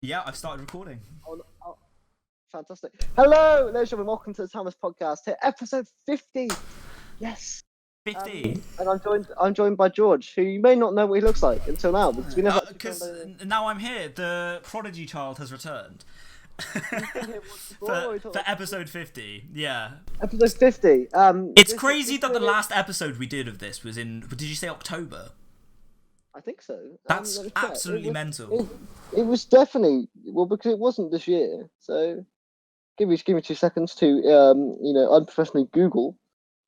Yeah, I've started recording. Oh, fantastic. Hello, ladies and gentlemen. Welcome to the Thomas Podcast. Here, episode 50. Yes. 50. And I'm joined by George, who you may not know what he looks like until now because we never actually Because filmed anything. now I'm here. The prodigy child has returned. You've been here once before. for episode 50, yeah. Episode 50. It's crazy that the last episode we did of this was in, did you say October? I think so. That's let me check. absolutely mental. It was definitely because it wasn't this year. So give me 2 seconds to unprofessionally Google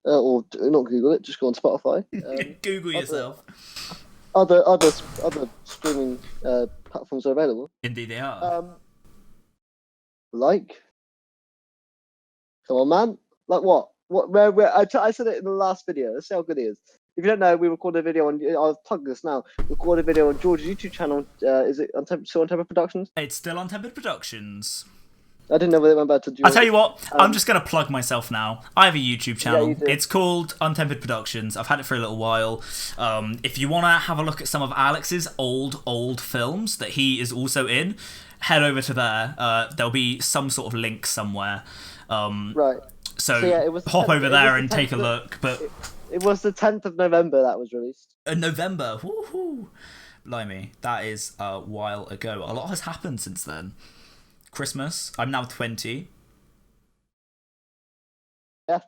or not Google it. Just go on Spotify. Google yourself. Other streaming platforms are available. Indeed they are. Like, come on, man. Like what? Where? I said it in the last video. Let's see how good he is. If you don't know, we recorded a video on. I'll plug this now. Recorded a video on George's YouTube channel. Is it still on Temper Productions? It's still on Tempered Productions. I didn't know whether it went back to George. I'll tell you what, I'm just going to plug myself now. I have a YouTube channel. you do. It's called Untempered Productions. I've had it for a little while. If you want to have a look at some of Alex's old films that he is also in, head over to there. There'll be some sort of link somewhere. Right. So yeah, it was hop over there and take a 10th look. But It was the 10th of November that was released. November, woohoo! Blimey, that is a while ago. A lot has happened since then. Christmas. I'm now 20. Yeah.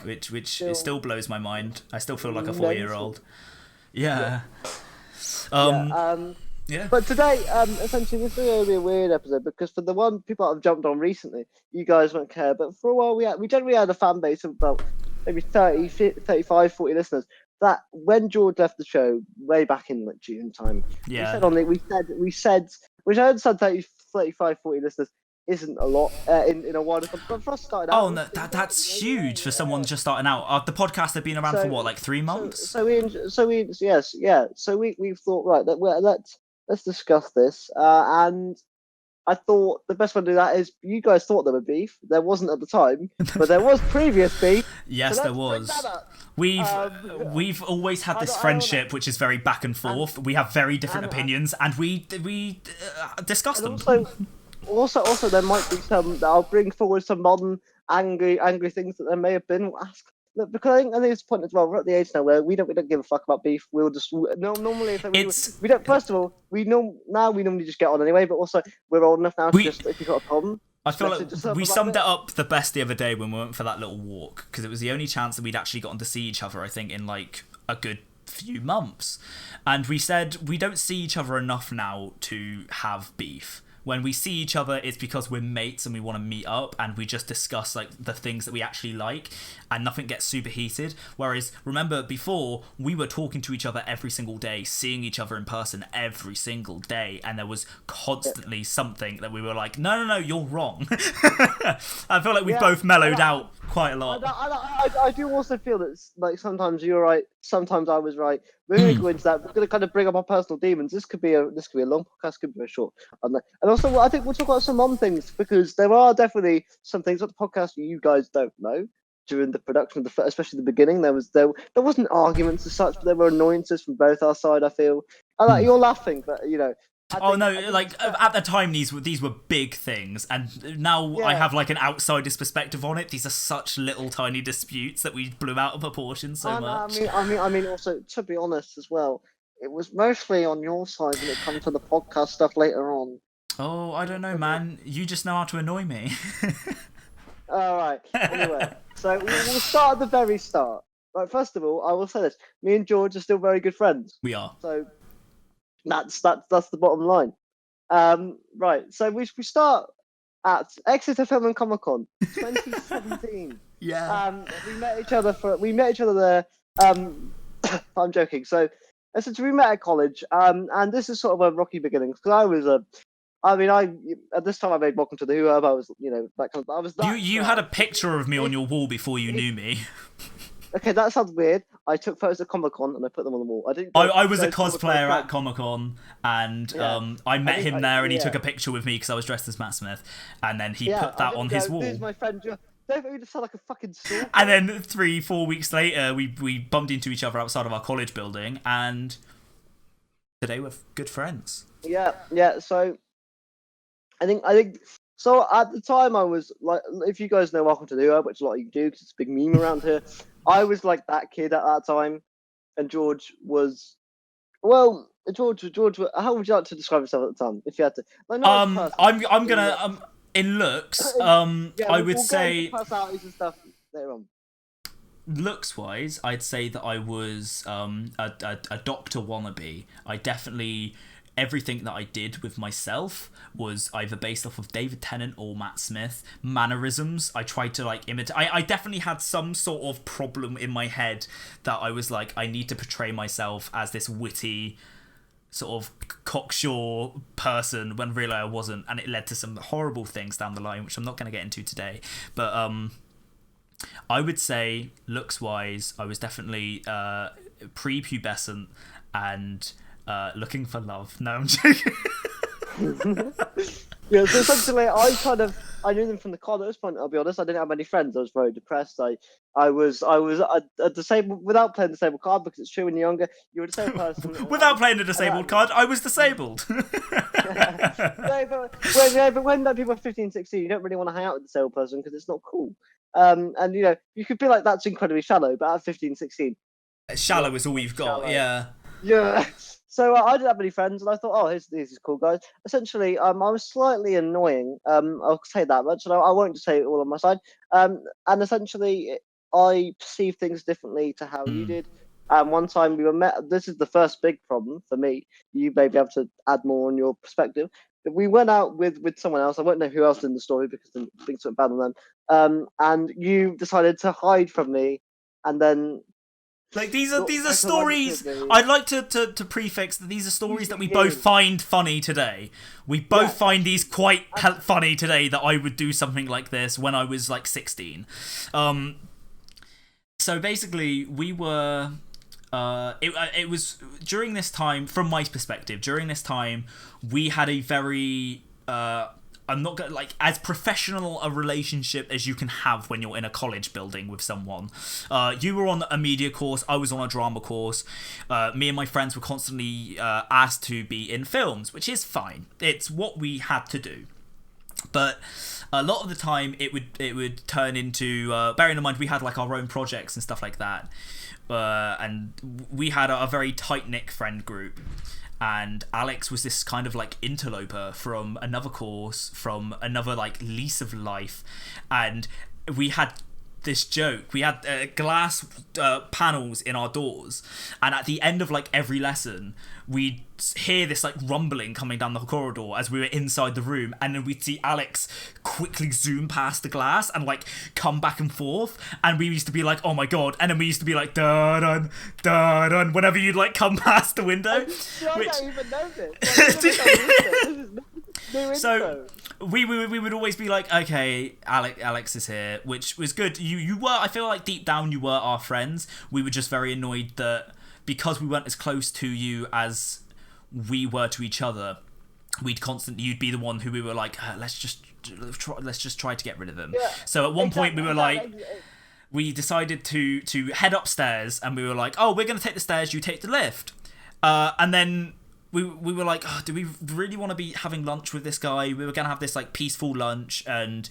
Which it still blows my mind. I still feel like a 4-year-old. Yeah. Yeah. But today, essentially, this is going to be a weird episode because for the one people that have jumped on recently, you guys won't care. But for a while, we generally had a fan base of about maybe 30, 35, 40 listeners. That when George left the show way back in like June time, Yeah. we said, which I understand 35, 40 listeners isn't a lot in a wider. But for us started out, Oh, no, that's huge for someone just starting out. The podcast had been around for what, like 3 months? So we thought right that let's discuss this, and I thought the best way to do that is you guys thought there was beef. There wasn't at the time, but there was previous beef. Yes, so there was. We've always had this friendship, which is very back and forth. We have very different opinions, and we discuss them. Also, there might be some. I'll bring forward some modern angry things that there may have been. Look, because I think it's a point as well. We're at the age now where we don't give a fuck about beef. We'll just normally if we don't. First of all, we normally just get on anyway. But also, we're old enough now to just if you've got a problem. I feel like we summed it up the best the other day when we went for that little walk because it was the only chance that we'd actually gotten to see each other. I think in like a good few months, and we said we don't see each other enough now to have beef. When we see each other, it's because we're mates and we want to meet up and we just discuss like the things that we actually like and nothing gets super heated. Whereas, remember, before, we were talking to each other every single day, seeing each other in person every single day, and there was constantly something that we were like, no, you're wrong. I feel like we've both mellowed out quite a lot. I do also feel that like sometimes you're right, sometimes I was right. We're going to go into that. We're going to kind of bring up our personal demons. This could be a long podcast, could be very short. And also, I think we'll talk about some mom things because there are definitely some things on the podcast you guys don't know during the production of especially the beginning. There wasn't arguments as such, but there were annoyances from both our side. I feel. You're laughing, but you know. At the time, these were big things, and now I have like an outsider's perspective on it. These are such little tiny disputes that we blew out of proportion so much. I mean, also to be honest as well, it was mostly on your side when it comes to the podcast stuff later on. Oh, I don't know, man. You just know how to annoy me. All right. Anyway, so we'll start at the very start. Right. First of all, I will say this: me and George are still very good friends. We are. So. That's the bottom line. Right, so we start at Exeter Film and Comic Con 2017. Yeah. We met each other there. I'm joking. So essentially we met at college. And this is sort of a rocky beginning because at this time I made Welcome to the Who Hub. I was, that kind of. I was. You had a picture of me on your wall before you knew me. Okay, that sounds weird. I took photos at Comic Con and I put them on the wall. I was a cosplayer at Comic Con, and I met him there, and he took a picture with me because I was dressed as Matt Smith, and then he put that on his wall. This is my friend. Don't make me sound like a fucking stalker. And then 3-4 weeks later, we bumped into each other outside of our college building, and today we're good friends. Yeah. So I think so. At the time, I was like, if you guys know Welcome to the Earth, which a lot of you do, because it's a big meme around here. I was like that kid at that time, and George was. Well, George. How would you like to describe yourself at the time, if you had to? Like, not as a person. I'm gonna in looks. Yeah, I would we'll say get into personalities and stuff later on. looks wise, I'd say that I was a doctor wannabe. I definitely everything that I did with myself was either based off of David Tennant or Matt Smith. Mannerisms, I tried to like imitate. I definitely had some sort of problem in my head that I was like, I need to portray myself as this witty sort of cocksure person when really I wasn't, and it led to some horrible things down the line, which I'm not going to get into today. But I would say, looks-wise, I was definitely prepubescent and looking for love. No, I'm joking. Yeah, so essentially, I knew them from the college point. I'll be honest, I didn't have any friends. I was very depressed. I was a disabled without playing disabled card, because it's true when you're younger, you're a disabled person. Without playing a disabled card, I was disabled. No, but when people are 15, 16, you don't really want to hang out with a disabled person because it's not cool. And you could be like, that's incredibly shallow, but at 15, 16, Shallow is all you've got, shallow. yeah. Yeah. So I didn't have any friends, and I thought, oh, here's these cool guys. Essentially, I was slightly annoying. I'll say that much, and I won't just say it all on my side. And essentially, I perceived things differently to how you did. One time we were met. This is the first big problem for me. You may be able to add more on your perspective. But we went out with someone else. I won't know who else in the story because things went bad on them. And you decided to hide from me, and then. Like these are stories. I'd like to prefix that these are stories that we both find funny today. We both find these quite funny today. That I would do something like this when I was like 16. So basically, we were. It was during this time, from my perspective. During this time, we had a very. I'm not gonna like as professional a relationship as you can have when you're in a college building with someone. You were on a media course, I was on a drama course. Me and my friends were constantly asked to be in films, which is fine. It's what we had to do. But a lot of the time, it would turn into. Bearing in mind, we had like our own projects and stuff like that, and we had a very tight-knit friend group. And Alex was this kind of like interloper from another course, from another like lease of life. And we had this joke. We had glass panels in our doors. And at the end of like every lesson, we'd hear this like rumbling coming down the corridor as we were inside the room. And then we'd see Alex quickly zoom past the glass and like come back and forth. And we used to be like, oh my God. And then we used to be like, da-dun, da-dun, whenever you'd like come past the window. I don't even know this. So we would always be like, okay, Alex is here, which was good. You were, I feel like deep down you were our friends. We were just very annoyed that because we weren't as close to you as we were to each other, you'd be the one who we were like, let's just try to get rid of him. Yeah, so at one point we were like, we decided to head upstairs, and we were like, oh, we're gonna take the stairs, you take the lift, and then we were like, oh, do we really want to be having lunch with this guy? We were gonna have this like peaceful lunch, and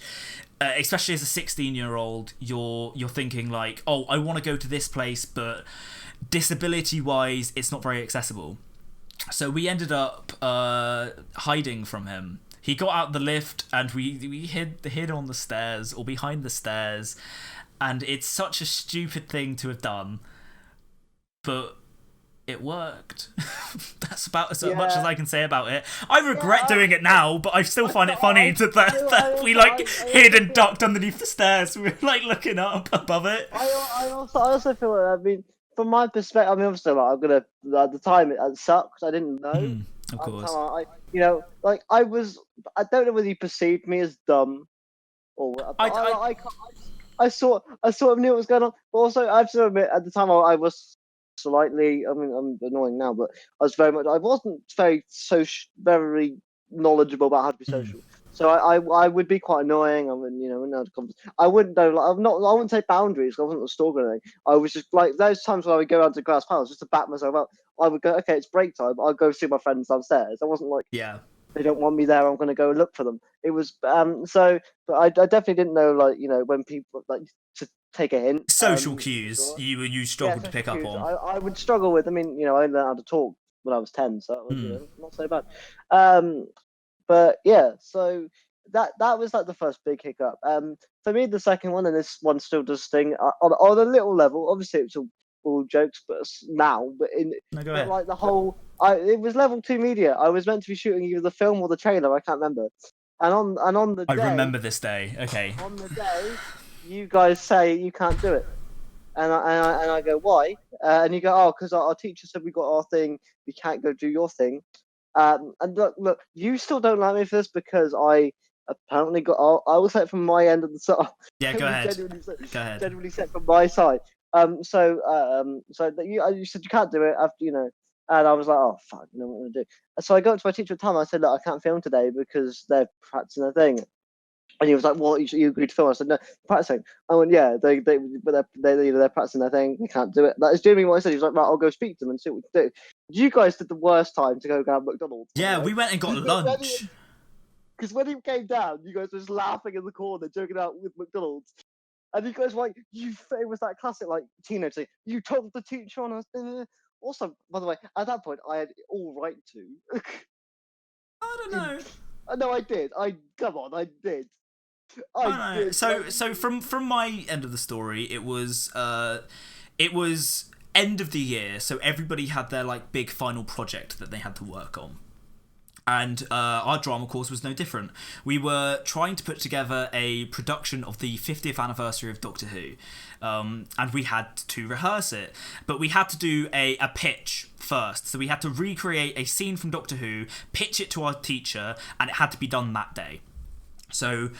especially as a 16-year-old, you're thinking like, oh, I want to go to this place, but disability wise it's not very accessible. So we ended up hiding from him. He got out the lift, and we hid on the stairs or behind the stairs, and it's such a stupid thing to have done, but it worked. That's about as much as I can say about it. I regret doing it now, but I still find it funny that we like hid and ducked underneath the stairs. We were like looking up above it. I also feel like, I mean, from my perspective, I mean, obviously, like, I'm gonna at the time it sucked. I didn't know. Of course. I don't know whether you perceived me as dumb or I sort of knew what was going on. But also, I have to admit, at the time I was slightly. I mean, I'm annoying now, but I wasn't very knowledgeable about how to be social. So I would be quite annoying. I mean, I wouldn't know. Like, I wouldn't say boundaries. I wasn't a stalker or anything. I was just like those times when I would go out to glass panels just to back myself up. I would go, okay, it's break time. I'll go see my friends downstairs. I wasn't like, yeah. they don't want me there. I'm going to go look for them. It was but I definitely didn't know, like, when people like to take a hint. Social For cues sure. you Yeah, struggled to social pick up cues. on. I would struggle with. I mean, I learned how to talk when I was 10, so that was, Hmm. not so bad. But yeah, so that was like the first big hiccup. For me, the second one, and this one still does sting on a little level. Obviously, it's all jokes, but now, No, go but ahead. like it was level 2 media. I was meant to be shooting either the film or the trailer. I can't remember. And on the I day, remember this day. Okay. you guys say you can't do it. And I go, why? And you go, oh, because our teacher said we got our thing. We can't go do your thing. And look, you still don't like me for this because I apparently got. I will say it from my end of the side. Yeah, go ahead. Go ahead. Genuinely said from my side. So that you said you can't do it after, and I was like, oh fuck, what am I gonna do? So I got to my teacher at the time. I said, look, I can't film today because they're practicing their thing. And he was like, "Well, you agreed to film?" I said, "No, practicing." I went, "Yeah, but they're practicing their thing. They can't do it." That is genuinely what I said. He was like, "Right, I'll go speak to them and see what we can do." You guys did the worst time to go grab McDonald's, by the Yeah, way. we went and got lunch. Because when he came down, you guys were just laughing in the corner, joking out with McDonald's, and you guys were like, It was that classic like teenage thing. You told the teacher on us. Also, by the way, at that point, I had all right to. I don't know. No, I did. Come on, I did. I I don't know. did. So from my end of the story, it was end of the year, so everybody had their like big final project that they had to work on. And our drama course was no different. We were trying to put together a production of the 50th anniversary of Doctor Who, and we had to rehearse it. But we had to do a pitch first. So we had to recreate a scene from Doctor Who, pitch it to our teacher, and it had to be done that day. So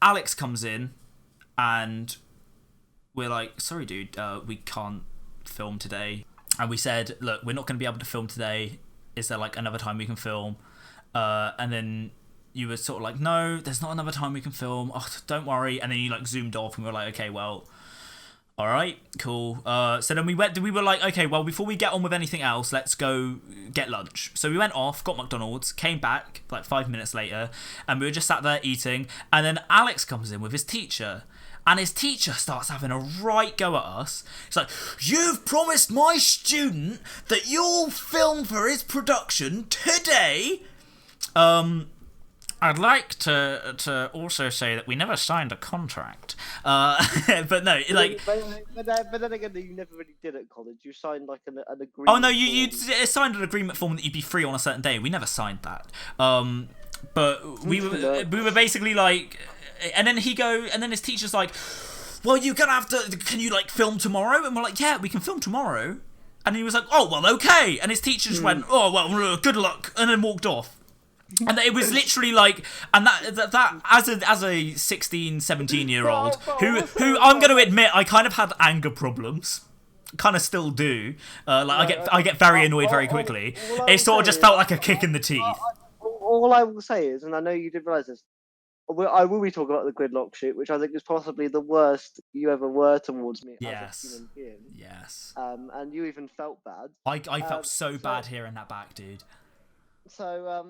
Alex comes in, and we're like, sorry, dude, we can't film today. And we said, look, we're not going to be able to film today. Is there like another time we can film? And then you were sort of like, no, there's not another time we can film. Oh, don't worry. And then you like zoomed off and we were like, okay, well, all right, cool. So then we were like, okay, well, before we get on with anything else, let's go get lunch. So we went off, got McDonald's, came back like 5 minutes later, and we were just sat there eating. And then Alex comes in with his teacher. And his teacher starts having a right go at us. He's like, you've promised my student that you'll film for his production today. I'd like to also say that we never signed a contract. But no, like... But then again, you never really did at college. You signed like an agreement. Oh, no, you signed an agreement form that you'd be free on a certain day. We never signed that. But we were basically like... And then his teacher's like, well, you're gonna have to, can you like film tomorrow? And we're like, yeah, we can film tomorrow. And he was like, oh, well, okay. And his teacher just went, oh, well, good luck. And then walked off. And it was literally like, and that as a 16, 17-year-old who I'm going to admit, I kind of had anger problems. Kind of still do. I get very annoyed very quickly. It sort of just felt like a kick in the teeth. All I will say is, and I know you did realise this, I will be talking about the gridlock shoot, which I think is possibly the worst you ever were towards me as a human being. Yes. And you even felt bad. I felt so bad hearing that back, dude. So,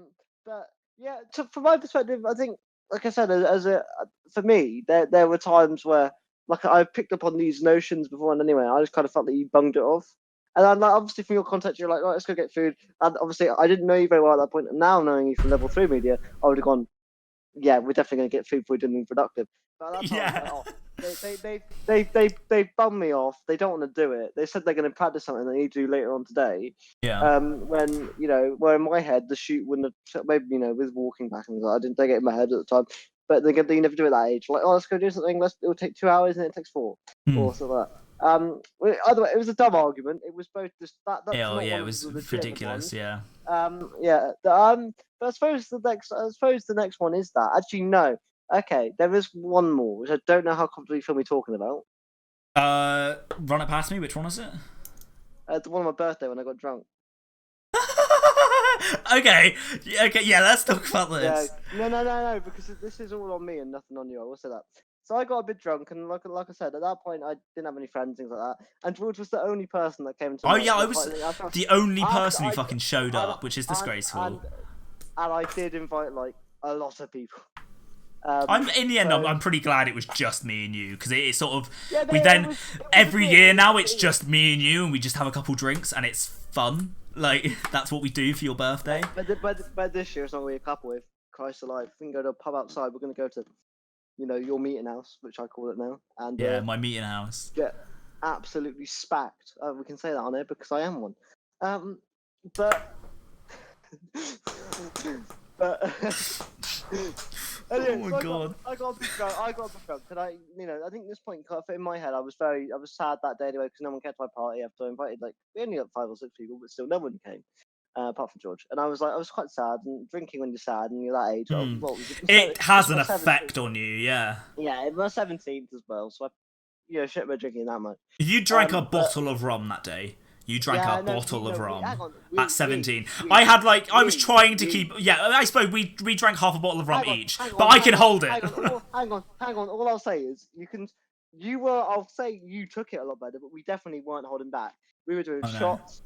but yeah, from my perspective, I think, like I said, for me, there were times where, like, I picked up on these notions before, and anyway, I just kind of felt that you bunged it off. And then, like, obviously, from your context, you're like, right, let's go get food. And obviously, I didn't know you very well at that point. And now, knowing you from level 3 media, I would have gone, yeah, we're definitely going to get food before we're doing anything productive. But at that time, they bummed me off. They don't want to do it. They said they're going to practice something they need to do later on today. Yeah. When where in my head the shoot wouldn't have, maybe with walking back and I didn't take it in my head at the time. But they never do it at that age. Like, oh, let's go do something. It'll take 2 hours and it takes 4 or something like that. Either way, it was a dumb argument. It was both just that. It was ridiculous. Yeah. But I suppose the next one is that. Actually, no. Okay, there is one more, which I don't know how comfortable you feel me talking about. Run it past me. Which one is it? The one on my birthday when I got drunk. Okay, yeah, let's talk about this. Yeah. No, because this is all on me and nothing on you. I will say that. So I got a bit drunk, and like I said, at that point I didn't have any friends, things like that. And George was the only person that came to. Oh yeah, I was the only person who fucking showed up, which is disgraceful. and I did invite like a lot of people. In the end, I'm pretty glad it was just me and you, because it's sort of it was every weird. year now it's just me and you, and we just have a couple drinks, and it's fun. Like that's what we do for your birthday. But this year it's not really a couple with Christ alive. We can go to a pub outside. We're gonna go to, your meeting house, which I call it now, and Yeah, my meeting house. get absolutely spacked. We can say that on air because I am one. But anyway, Oh my God. I got a big drunk, and I think this point in my head, I was sad that day anyway because no one came to my party after I invited we only got 5 or 6 people, but still no one came. Apart from George, and I was quite sad. And drinking when you're sad and you're that age, what was it? It has an effect on you, yeah. Yeah, it was 17th as well, so I shit, we're drinking that much. You drank a bottle of rum that day. You drank a bottle of rum at 17. I was trying to keep. Yeah, I suppose we drank half a bottle of rum each, but I can hold it. Hang on. All I'll say is I'll say you took it a lot better, but we definitely weren't holding back. We were doing shots.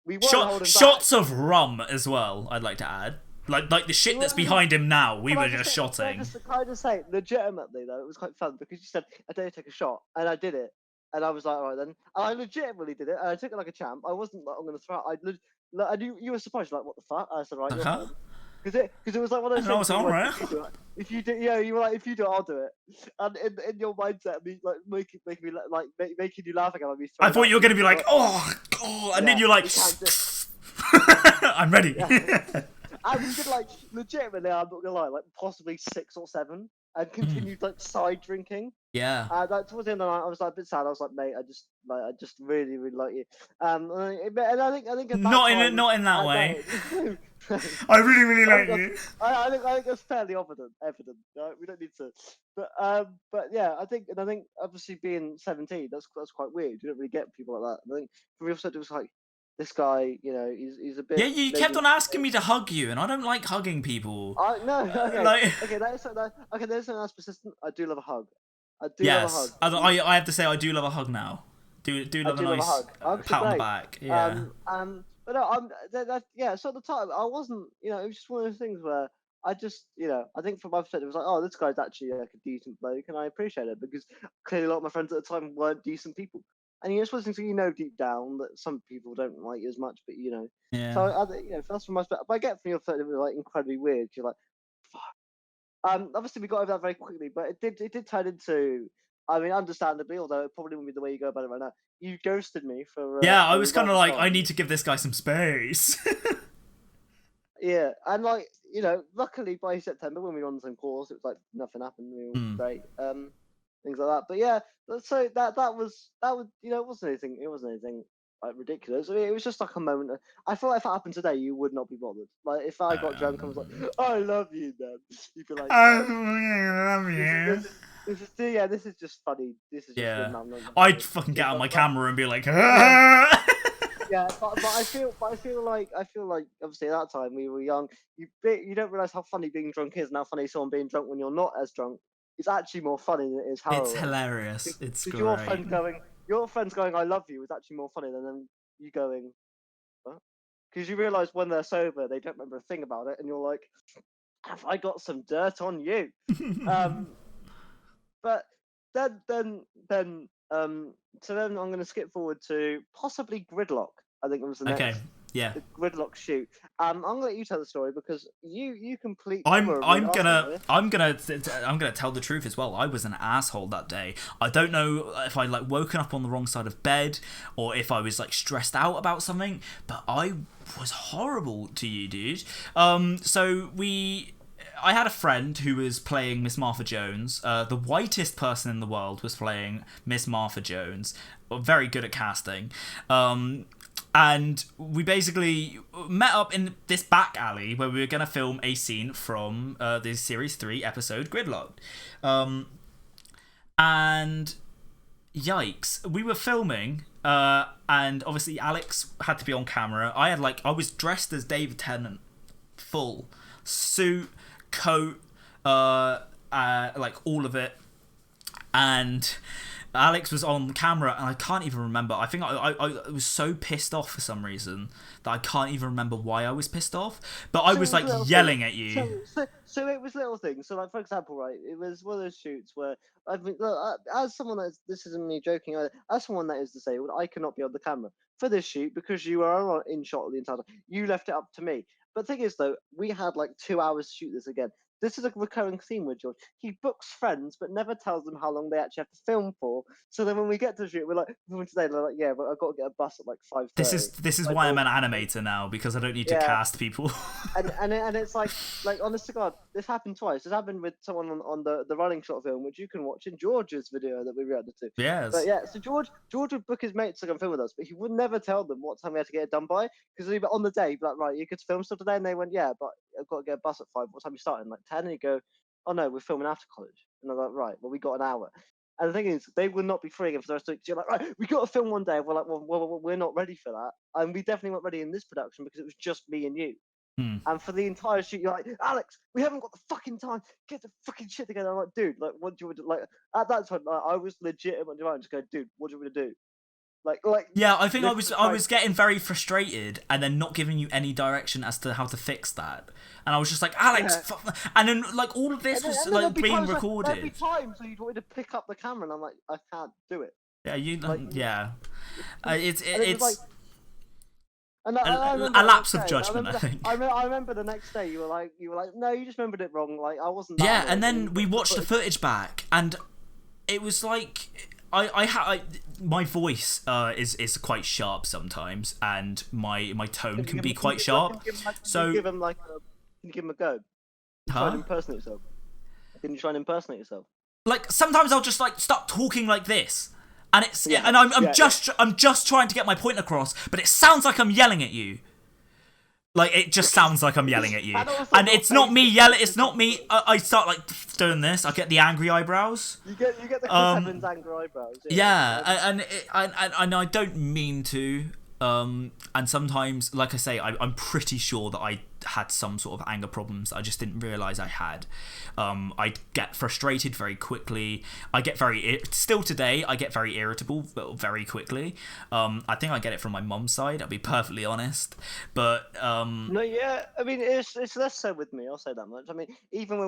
We weren't holding back. Shots of rum as well, I'd like to add. Like the shit that's behind him now, we were just shotting. Can I just say, legitimately though, it was quite fun because you said, I dare take a shot, and I did it. And I was like, all right then. And I legitimately did it, and I took it like a champ. I wasn't like, I'm going to throw it. I knew you were surprised, like, what the fuck? I said, right, you're fine. Because it was like one of those things. I was alright. If you do, you were like, if you do it, I'll do it. And in your mindset, me like making you laugh again. I thought you were going to be like, and then you're like, I'm ready. Yeah. And we did legitimately, I'm not gonna lie, possibly 6 or 7, and continued side drinking. Yeah. Towards the end of the night, I was a bit sad. I was like, mate, I just really, really like you. And I think at not in that way. I really, really like you. I think that's fairly evident. We don't need to. But yeah, I think obviously being 17, that's quite weird. You don't really get people like that. And I think from your perspective, it was like, this guy, he's a bit. Yeah, you kept on asking me to hug you, and I don't like hugging people. No, okay. Okay, that is something that's persistent. I do love a hug. I do love a hug. I have to say, I do love a hug now. Do love a nice pat on the back. Yeah. But no, so at the time, I wasn't, it was just one of those things where I just, I think from my perspective, it was like, oh, this guy's actually a decent bloke, and I appreciate it because clearly a lot of my friends at the time weren't decent people. And it's one of those things deep down that some people don't like you as much, but Yeah. So that's from my perspective. But I get from your perspective, it was incredibly weird. You're like, fuck. Obviously we got over that very quickly, but it did turn into. I mean, understandably, although it probably wouldn't be the way you go about it right now. You ghosted me for. Yeah, I was kind of like, I need to give this guy some space. Yeah, and luckily by September when we were on the same course, it was nothing happened. We were great. Things like that. But yeah, so that was it wasn't anything ridiculous. I mean, it was just a moment. I feel like if that happened today, you would not be bothered. If I got drunk and was like, I love you, then you'd be like, I love you. This is just funny. This is just I'd fucking get out my camera and be like, Yeah, but I feel like obviously at that time we were young. You don't realize how funny being drunk is, and how funny someone being drunk when you're not as drunk. It's actually more funny than it is harrowing. It's hilarious. It's great. Your friends going, I love you, is actually more funny than them you going, what? Because you realise when they're sober, they don't remember a thing about it, and you're like, have I got some dirt on you? But then, so then I'm going to skip forward to possibly Gridlock. I think it was the next. Okay. Yeah. The Gridlock shoot. I'm gonna let you tell the story because you completely. I'm gonna tell the truth as well. I was an asshole that day. I don't know if I woken up on the wrong side of bed or if I was stressed out about something, but I was horrible to you, dude. I had a friend who was playing Miss Martha Jones. The whitest person in the world was playing Miss Martha Jones. Very good at casting. And we basically met up in this back alley where we were going to film a scene from the Series 3 episode Gridlock. And yikes, we were filming, and obviously Alex had to be on camera. I was dressed as David Tennant, full suit, coat, all of it. And Alex was on camera, and I can't even remember. I think I was so pissed off for some reason that I can't even remember why I was pissed off. But I was like yelling at you. So it was little things. So like for example, right, it was one of those shoots where I mean, look, as someone this isn't me joking either, as someone that is disabled, I cannot be on the camera for this shoot because you are in shot the entire time. You left it up to me. But the thing is though, we had like 2 hours to shoot this again. This is a recurring theme with George. He books friends, but never tells them how long they actually have to film for. So then when we get to the shoot, we're like, today, they're like, yeah, but I've got to get a bus at like 5:30. This is why I'm an animator now, because I don't need to cast people. and it's like honest to God, this happened twice. This happened with someone on the running shot film, which you can watch in George's video that we reacted to. Yes. But yeah, so George would book his mates to come film with us, but he would never tell them what time we had to get it done by, because on the day, he'd be like, right, you could film stuff today, and they went, yeah, but I've got to get a bus at 5. What time are you starting? Like 10? And you go, oh no, we're filming after college. And I'm like, right, well, we got an hour. And the thing is, they will not be free again for the rest of the week. So you're like, right, we got to film one day. We're like, well, we're not ready for that. And we definitely weren't ready in this production because it was just me and you. And for the entire shoot, you're like, Alex, we haven't got the fucking time. Get the fucking shit together. I'm like, dude, like, what do you want to do? Like, at that time, like, I was legit at my mind, just going, dude, what do you want me to do? Like. Yeah, I think I was getting very frustrated, and then not giving you any direction as to how to fix that. And I was just like, Alex, and then like all of this was like being recorded. Every time, so you'd want me to pick up the camera, and I'm like, I can't do it. Yeah, it's like, a lapse of judgment, I think. I remember the next day you were like, no, you just remembered it wrong. Like I wasn't. Yeah, and then we watched the footage back, and it was like my voice is quite sharp sometimes, and my tone can be quite sharp. So can you give him a go? Try and impersonate yourself. Can you try and impersonate yourself? Like sometimes I'll just like start talking like this. And I'm just trying to get my point across, but it sounds like I'm yelling at you. Like it just sounds like I'm yelling at you, and it's not me yelling. It's not me. I start like doing this. I get the angry eyebrows. You get the Chris Evans angry eyebrows. Yeah, and I don't mean to. And sometimes, like I say, I'm pretty sure that I had some sort of anger problems that I just didn't realise I had. I get frustrated very quickly. I get still today, I get very irritable very quickly. I think I get it from my mum's side, I'll be perfectly honest. But no, yeah, I mean it's less so with me. I'll say that much. I mean, even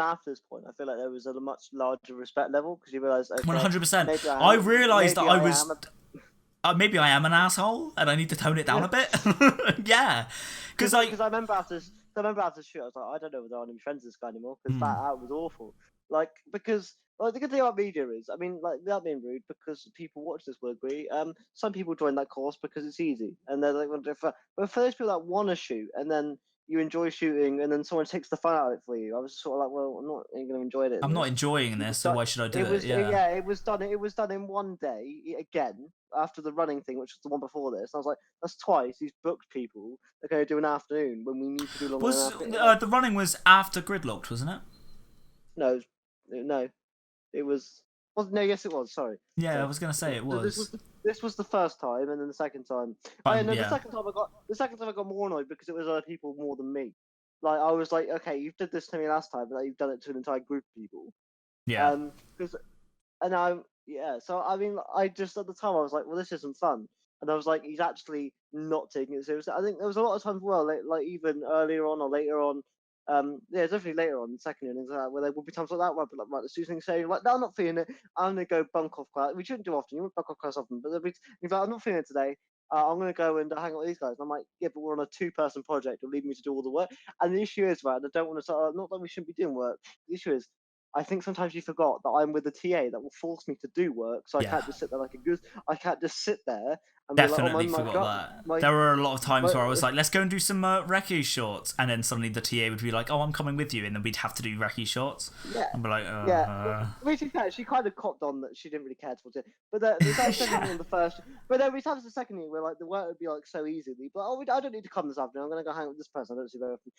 after this point, I feel like there was a much larger respect level because you realise. 100%. I realised that I was. Maybe I am an asshole and I need to tone it down a bit. Yeah, because I remember after the shoot, I was like, I don't know whether I want to be friends with this guy anymore because that was awful. Like because the good thing about media is, I mean, like without being rude, because people watch this will agree. Some people join that course because it's easy and they're like, but for those people that want to shoot and then you enjoy shooting and then someone takes the fun out of it for you, I was sort of like, well, I'm not going to enjoy it. I'm not enjoying this, so why should I do it? It was done in one day again after the running thing, which was the one before this. I was like, that's twice. He's booked people. They're going to do an afternoon when we need to do long. The running was after Gridlocked, wasn't it? No, it was. No, yes, it was. Sorry. Yeah, so, I was going to say it was. This was the first time, and then the second time. The second time I got more annoyed because it was other people more than me. Like I was like, okay, you did this to me last time, but you've done it to an entire group of people. Yeah. So I mean, I just at the time I was like, well, this isn't fun, and I was like, he's actually not taking it seriously. I think there was a lot of times, like even earlier on or later on. Definitely later on, second innings, where there would be times like that where I'd be like, right, the Susan saying, like, no, I'm not feeling it. I'm going to go bunk off class. We shouldn't do often. You wouldn't bunk off class often, but like, I'm not feeling it today. I'm going to go and hang out with these guys. And I'm like, yeah, but we're on a 2-person project. It'll leave me to do all the work. And the issue is, right, I don't want to start, not that we shouldn't be doing work. The issue is, I think sometimes you forgot that I'm with a TA that will force me to do work, so I can't just sit there like a goose. I can't just sit there and definitely be like, forgot that. There were a lot of times where I was like, let's go and do some recce shots, and then suddenly the TA would be like, oh, I'm coming with you, and then we'd have to do recce shots. Yeah. And be like, yeah. Which is fair. She kind of copped on that she didn't really care towards it. But the second the first. But then we have the second year where like the work would be like so easily. But I don't need to come this afternoon. I'm gonna go hang out with this person. I don't see very often.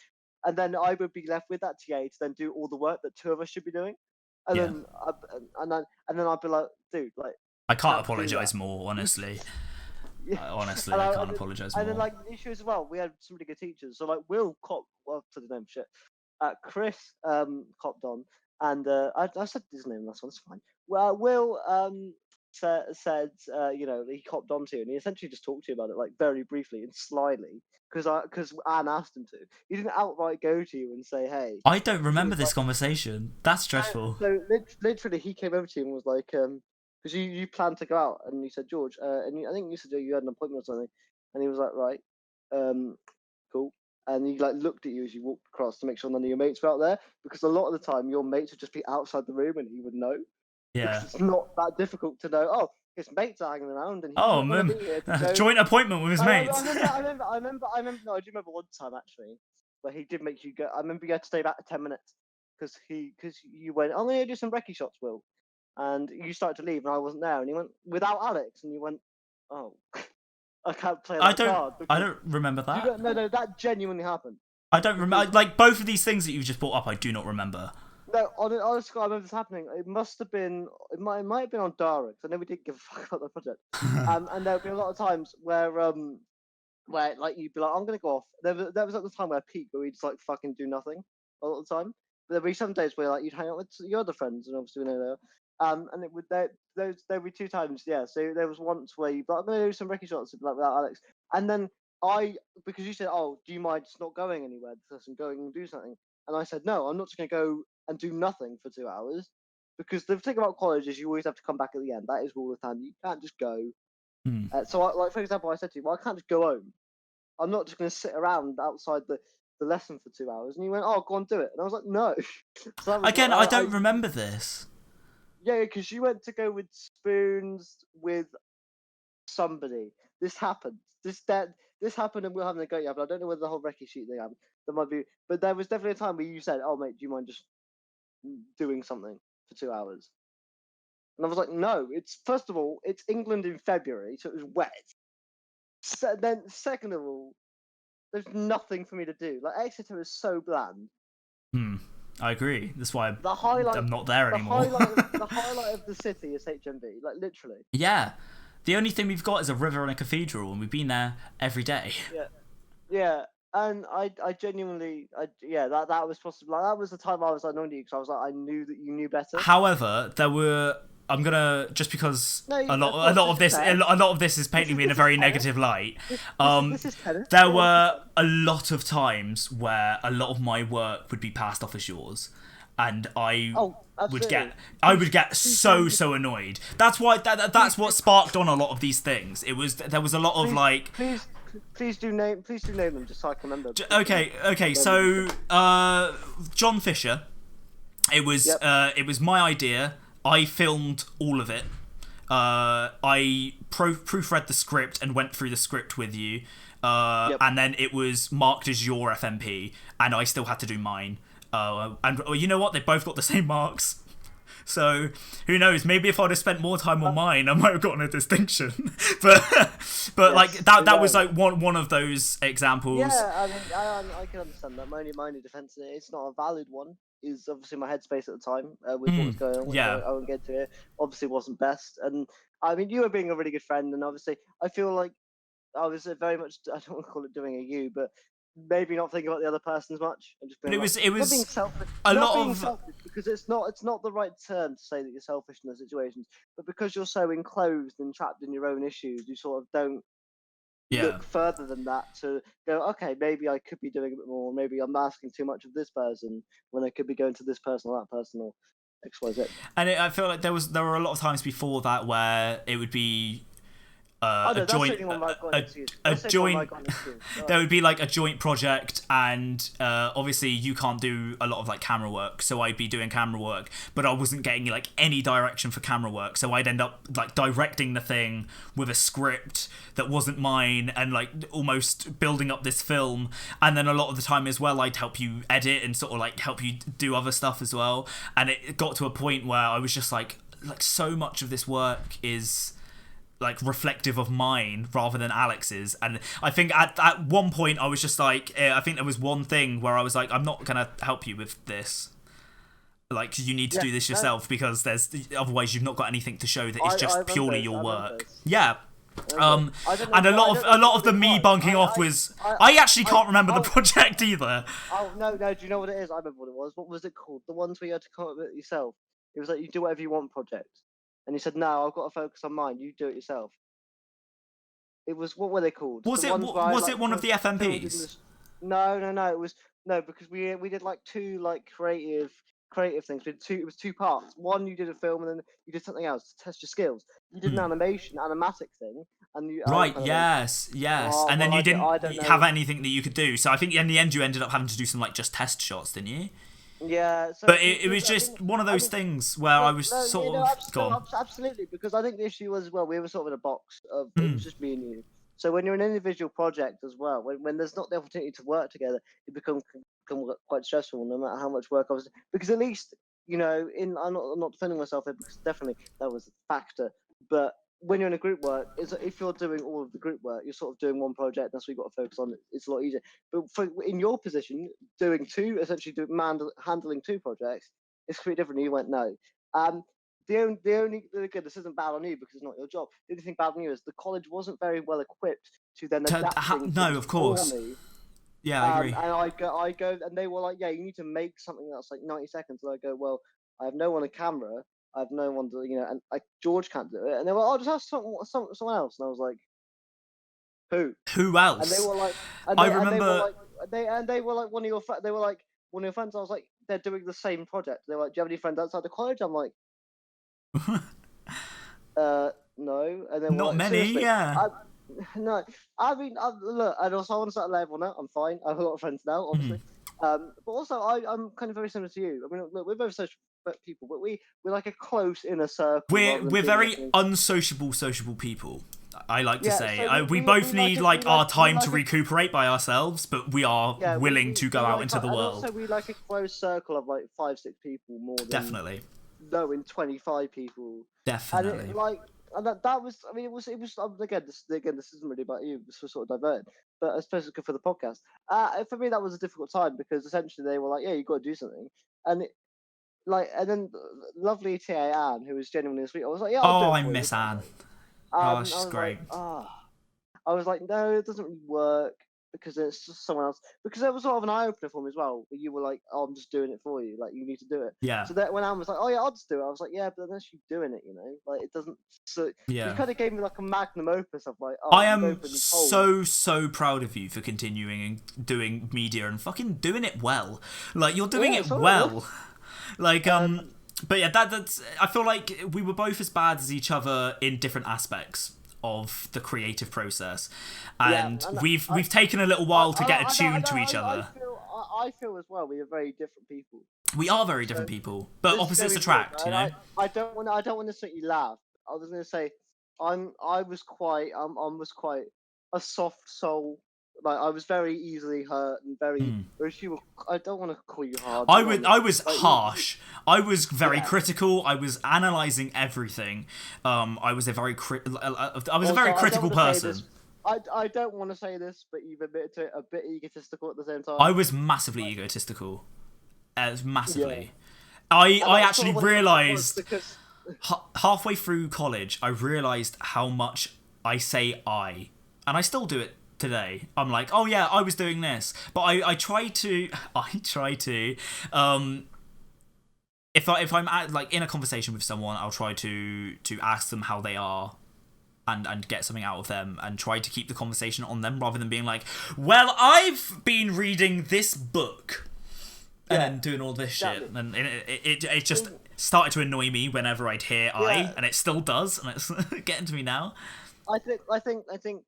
And then I would be left with that TA to then do all the work that 2 of us should be doing. And then I'd be like, dude, like I can't apologise more, honestly. Honestly, I can't apologise more. And then like the issue as well, we had some really good teachers. So like Will Cop, well, to the name shit. Chris copped on, and I said his name last one. It's fine. Well, Will said he copped onto you, and he essentially just talked to you about it like very briefly and slyly because Anne asked him to. He didn't outright go to you and say, "Hey." I don't remember was this like- conversation. That's stressful. So literally, he came over to you and was like, because you planned to go out, and you said, "George," I think you said you had an appointment or something, and he was like, "Right, cool." And he like looked at you as you walked across to make sure none of your mates were out there, because a lot of the time your mates would just be outside the room and he would know. Yeah. Because it's not that difficult to know. Oh, his mates are hanging around, and he's Oh, not gonna be here to go. joint appointment with his mates. I remember. No, I do remember one time actually where he did make you go. I remember you had to stay back 10 minutes because you went, "I'm gonna do some recce shots, Will," and you started to leave, and I wasn't there, and he went without Alex, and you went, "Oh, I can't play that card." I don't remember that. No, that genuinely happened. I don't remember. Like both of these things that you've just brought up, I do not remember. No, honestly, I remember this happening. It must have been. It might have been on Dara, because I know we didn't give a fuck about the project. And there would be a lot of times where like you'd be like, "I'm gonna go off." There was at the time where Pete, where we'd just like fucking do nothing a lot of the time. But there'd be some days where like you'd hang out with your other friends, and obviously we know they are. And it would there would be 2 times, yeah. So there was once where you'd be like, "I'm gonna do some recce shots," like without Alex, and then because you said, "Oh, do you mind just not going anywhere, just going and do something?" And I said, "No, I'm not just gonna go and do nothing for 2 hours," because the thing about college is you always have to come back at the end. That is all the time. You can't just go. So, like for example, I said to you, "Well, I can't just go home. I'm not just going to sit around outside the lesson for 2 hours." And you went, "Oh, go on, do it." And I was like, "No." So Again, I don't remember this. Yeah, because you went to go with spoons with somebody. This happened. This happened, and we were having a go. Yeah, but I don't know whether the whole recce sheet thing happened. There might be, but there was definitely a time where you said, "Oh, mate, do you mind just doing something for 2 hours?" And I was like, "No, it's first of all, it's England in February, so it was wet. Then second of all, there's nothing for me to do. Like Exeter is so bland. I agree. That's why The highlight, I'm not there anymore. the highlight of the city is HMV, like literally. Yeah. The only thing we've got is a river and a cathedral, and we've been there every day. Yeah. And I genuinely, that was possible. Like, that was the time I was annoyed at you because I was like, I knew that you knew better. However, there were. I'm gonna just because No, a lot of this is painting me in a very negative light. This is tennis. There were a lot of times where a lot of my work would be passed off as yours, and I would get so annoyed. That's why that's what sparked on a lot of these things. There was a lot of like. Please do name them just so I can remember. Okay. So John Fisher, it was my idea. I filmed all of it. I proofread the script and went through the script with you. And then it was marked as your FMP, and I still had to do mine. And you know what? They both got the same marks. So who knows? Maybe if I'd have spent more time on mine, I might have gotten a distinction. but yes, like that was like one of those examples. Yeah, I can understand that. My only defense, it's not a valid one, is obviously my headspace at the time with what was going on. Yeah. I won't get to it. Obviously, wasn't best, and I mean, you were being a really good friend, and obviously, I feel like I was very much. I don't want to call it doing a you, but maybe not thinking about the other person as much. And just being but it was not being selfish, selfish, because it's not the right term to say that you're selfish in those situations. But because you're so enclosed and trapped in your own issues, you sort of don't look further than that to go, okay, maybe I could be doing a bit more. Maybe I'm asking too much of this person when I could be going to this person or that person or XYZ. And I feel like there were a lot of times before that where it would be. A joint. There would be like a joint project, and obviously you can't do a lot of like camera work, so I'd be doing camera work, but I wasn't getting like any direction for camera work, so I'd end up like directing the thing with a script that wasn't mine, and like almost building up this film. And then a lot of the time as well, I'd help you edit and sort of like help you do other stuff as well. And it got to a point where I was just like so much of this work is like reflective of mine rather than Alex's. And I think at one point I was just like, I think there was one thing where I was like, I'm not gonna help you with this, like you need to do this yourself, because otherwise you've not got anything to show that it's just purely your work. Yeah, I don't know, And a lot of the what it me was. bunking off was. I actually can't remember the project either. Oh no, no. Do you know what it is? I remember what it was. What was it called? The ones where you had to come up with it yourself. It was like you do whatever you want project, and you said no, I've got to focus on mine. You do it yourself. It was, what were they called? Was The it ones where I, was like, it one of the filmed in FMPs? this. No, no, no. It was no, because we did like two like creative things. We did two. It was two parts. One, you did a film, and then you did something else to test your skills. You did an animatic thing, and I Right, kind of yes. oh, And then well, you I don't didn't know. have anything that you could do. So I think in the end you ended up having to do some like just test shots, didn't you? Yeah. So But it was I just think, one of those things where I was no, sort you know, of gone. absolutely, because I think the issue was, well, we were sort of in a box of it was Mm. just me and you. So when you're an individual project as well, when there's not the opportunity to work together, it become quite stressful. No matter how much work I was, because at least I'm not defending myself here, because definitely that was a factor. But when you're in a group work, if you're doing all of the group work, you're sort of doing one project. That's what you've got to focus on. It's a lot easier. But in your position, doing two, essentially handling two projects, it's completely different. You went no. Um, again, this isn't bad on you because it's not your job. The only thing bad on you is the college wasn't very well equipped to then adapt things No, of for course. me. Yeah, I agree. And I go, and they were like, yeah, you need to make something that's like 90 seconds. And I go, well, I have no one on camera. I have no one to, and like George can't do it. And they were, oh, just have someone else. And I was like, who? Who And they else? were like, I and they were remember. like, they were like they were like one of your friends. I was like, they're doing the same project. They were like, do you have any friends outside the college? I'm like, no. And then we're Not like, many, seriously, yeah. no. I mean, look, and also I want to start level now. I'm fine. I have a lot of friends now, obviously. But also I'm kind of very similar to you. I mean, look, we're both social people, but we're like a close inner circle. We're rather than we're being very like unsociable people. I like to Yeah, say so we both need like our time to a recuperate by ourselves, but we are yeah, willing to go out like, into the and world. also we like a close circle of like 5-6 people more than Definitely, knowing 25 people. And definitely. it, like, and that was, I mean, it was again, this isn't really about you. This was sort of diverted, but I suppose it's good for the podcast. For me, that was a difficult time because essentially they were like, yeah, you got to do something, and and then lovely TA Anne, who was genuinely sweet. I was like, yeah, I'll do Oh, it I for you. miss Anne. I Oh, she's was great. like, I was like, no, it doesn't really work because it's just someone else. Because it was sort of an eye opener for me as well. Where you were like, oh, I'm just doing it for you. Like, you need to do it. Yeah, So that when Anne was like, oh yeah, I'll just do it. I was like, yeah, but unless you're doing it, like it doesn't. So yeah. you kind of gave me like a magnum opus of like, oh, I you've am opened this hole. so proud of you for continuing and doing media and fucking doing it well. Like you're doing Yeah, it sorry, well. Like but yeah, that's. I feel like we were both as bad as each other in different aspects of the creative process, and we've taken a little while to get attuned to each other. I feel as well. We are very different people. We are very different people, but opposites attract. You know. I don't want to make you laugh. I was going to say, I was quite a soft soul. Like I was very easily hurt and very. Whereas you were, I don't want to call you hard. I was like, harsh. I was very critical. I was analyzing everything. I was a very critical person. I don't want to say this, but you've admitted to it, a bit egotistical at the same time. I was massively egotistical. Massively. I actually realised because halfway through college, I realised how much I say I, and I still do it today. I'm like, oh yeah, I was doing this, but I try to if I'm like in a conversation with someone, I'll try to ask them how they are and get something out of them and try to keep the conversation on them rather than being like, well, I've been reading this book and then doing all this shit, and it just started to annoy me whenever I'd hear I, and it still does, and it's getting to me now. I think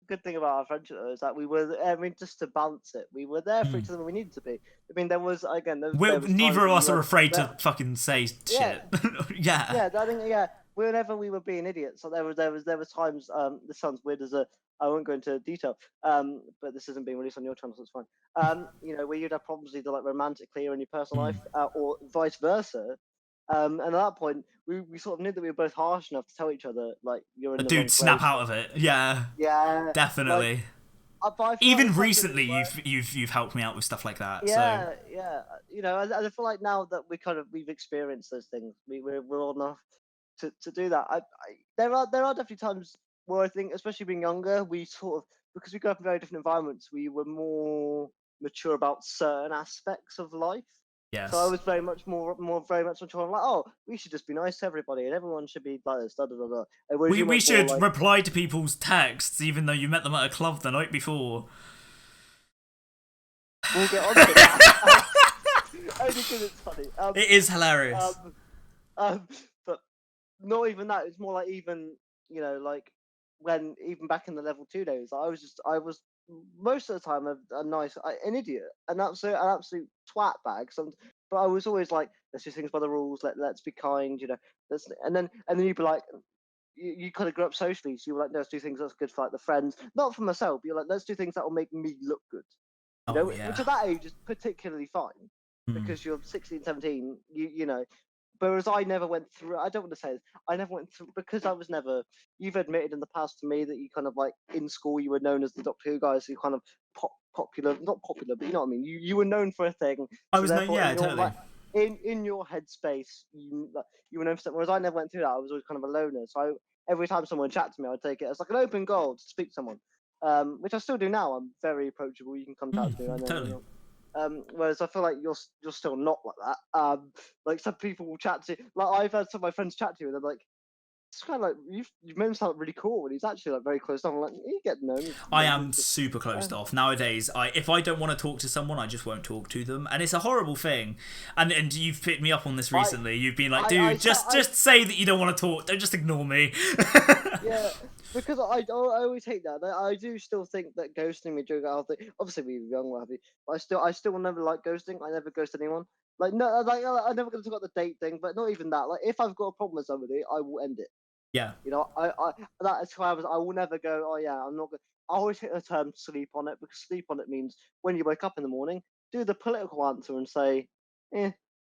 good thing about our friendship though is that we were, I mean, just to balance it, we were there for each other when we needed to be. I mean, there was neither of us are afraid to fucking say shit. Yeah, I think whenever we were being idiots, so there was times. This sounds weird I won't go into detail. But this isn't being released on your channel, so it's fine. Where you'd have problems either like romantically or in your personal life, or vice versa. And at that point, we sort of knew that we were both harsh enough to tell each other, like, you're in the wrong snap place. out of it. Yeah. Yeah. Definitely. Even recently, you've helped me out with stuff like that. Yeah, so. yeah. I feel like now that we've experienced those things, we're old enough to do that. There are definitely times well, I think especially being younger, we sort of, because we grew up in very different environments, we were more mature about certain aspects of life. So I Yes. was very much very much mature. I'm like, oh, we should just be nice to everybody, and everyone should be like this, da da da da. And whereas you We went more should like, reply to people's texts even though you met them at a club the night before. we'll get on to that. Only because it's funny. It is hilarious. But not even that. It's more like even like when even back in the level 2 days, I was most of the time an idiot, an absolute twat bag. But I was always like, let's do things by the rules. Let's be kind. And then you'd be like. You kind of grew up socially, so you were like, let's do things that's good for like the friends, not for myself. But you're like, let's do things that will make me look good, Oh yeah. which at that age is particularly fine because you're 16, 17. Whereas I never went through. I don't want to say this. I never went through because I was never. You've admitted in the past to me that you kind of like in school you were known as the Doctor Who guys who kind of popular, not popular, but you know what I mean. You were known for a thing. I was known, yeah, totally. In your headspace, you were known for something. Whereas I never went through that. I was always kind of a loner. So every time someone chatted to me, I'd take it as like an open goal to speak to someone, which I still do now. I'm very approachable. You can come chat to me. I know. Totally. Whereas I feel like you're still not like that. Like some people will chat to, like I've had some of my friends chat to you, and they're like, it's kind of like you've made him sound really cool, and he's actually like very close off. I'm like, you get known. I am super closed off nowadays. If I don't want to talk to someone, I just won't talk to them, and it's a horrible thing. And you've picked me up on this recently. You've been like, dude, just say that you don't want to talk. Don't just ignore me. Yeah. Because I always hate that. I do still think that ghosting me during our thing. Obviously, we were young, what have you. But I still never like ghosting. I never ghost anyone. Like no, like I'm never gonna talk about the date thing. But not even that. Like if I've got a problem with somebody, I will end it. Yeah. That's why I will never go. Oh yeah, I'm not gonna. I always hit the term sleep on it because sleep on it means when you wake up in the morning, do the political answer and say,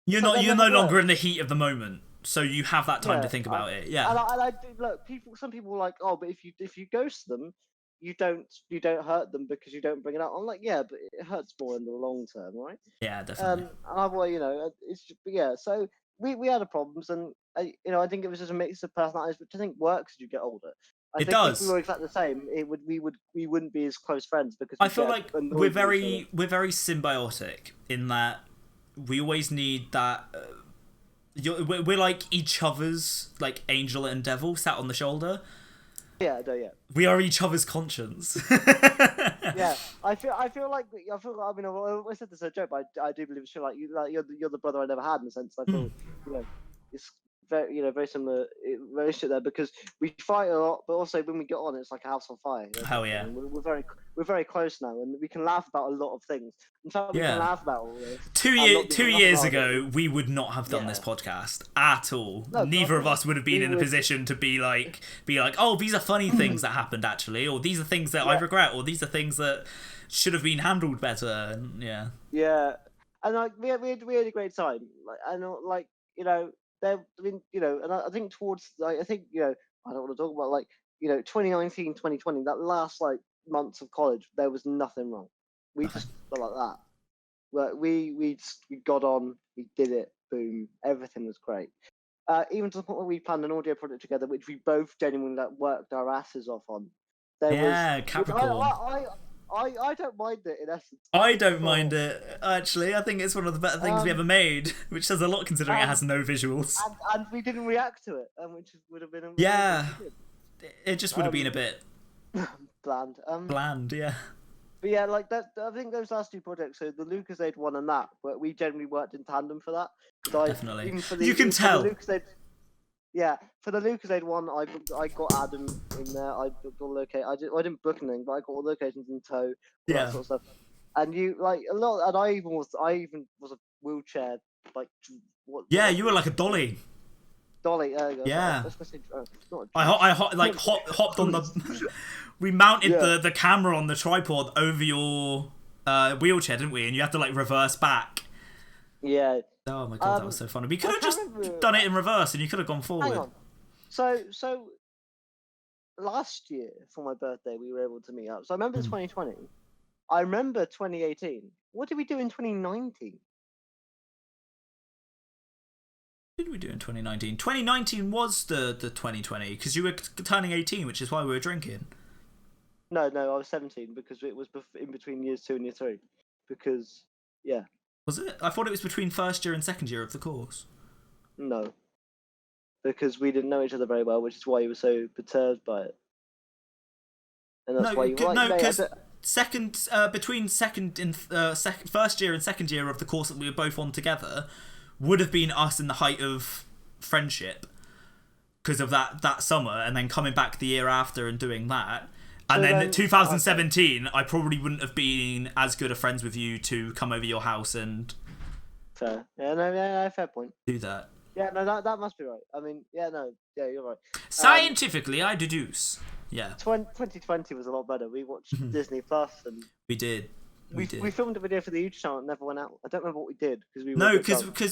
You're no longer in the heat of the moment. So you have that time to think about it. Yeah. And I look, some people are like, oh, but if you ghost them, you don't hurt them because you don't bring it up. I'm like, yeah, but it hurts more in the long term, right? Yeah, definitely. It's just, yeah. So we had problems, and I think it was just a mix of personalities, which I think works as you get older. I think if we were exactly the same, we wouldn't be as close friends because I feel like we're very symbiotic in that we always need that. We're like each other's like angel and devil sat on the shoulder. Yeah. We are each other's conscience. Yeah, I feel like I mean I said this as a joke, but I do believe it's true. Like you're the brother I never had in a sense. I feel it's very similar relationship there because we fight a lot, but also when we get on, it's like a house on fire. Hell yeah. We're very close now, and we can laugh about a lot of things. In fact, we can laugh about all this. 2 years ago, we would not have done this podcast at all. No, neither of us would have been in a position to be like, oh, these are funny things that happened actually, or these are things that I regret, or these are things that should have been handled better. Yeah, and like we had a great time. And I think towards I think I don't want to talk about 2019, 2020, that last months of college, there was nothing wrong. We just felt like that. Like we got on, we did it, boom, everything was great. Even to the point where we planned an audio project together, which we both genuinely worked our asses off on. Capricorn. I don't mind it in essence. I don't mind it actually. I think it's one of the better things we ever made, which says a lot considering it has no visuals. And we didn't react to it, which would have been it just would have been a bit bland. Bland, yeah. But yeah, like that. I think those last two projects, so the Lucozade one and that, but we generally worked in tandem for that. Definitely. You can tell. Yeah, for the Lucozade one, I got Adam in there. I booked all the locations. I didn't book anything, but I got all the locations in tow. That sort of stuff. And you a lot. And I even was a wheelchair you were like a dolly. Dolly. Yeah. I hopped on the. We mounted the camera on the tripod over your wheelchair, didn't we? And you had to reverse back. Yeah. Oh my god, that was so funny. We could have just done it in reverse, and you could have gone forward. Hang on. So last year for my birthday, we were able to meet up. So I remember 2020. I remember 2018. What did we do in 2019? did we do in 2019? 2019 was the 2020 because you were turning 18, which is why we were drinking. No, I was 17 because it was in between years 2 and year 3. Because, yeah. Was it? I thought it was between first year and second year of the course. No. Because we didn't know each other very well, which is why you were so perturbed by it. And that's why you were like, because between first year and second year of the course that we were both on together would have been us in the height of friendship because of that summer, and then coming back the year after and doing that. And then 2017, I probably wouldn't have been as good of friends with you to come over your house and... Fair. Yeah, fair point. Do that. Yeah, no, that must be right. I mean, yeah, you're right. Scientifically, I deduce. Yeah. 2020 was a lot better. We watched Disney Plus and... We did. We filmed a video for the YouTube channel and never went out. I don't remember what we did because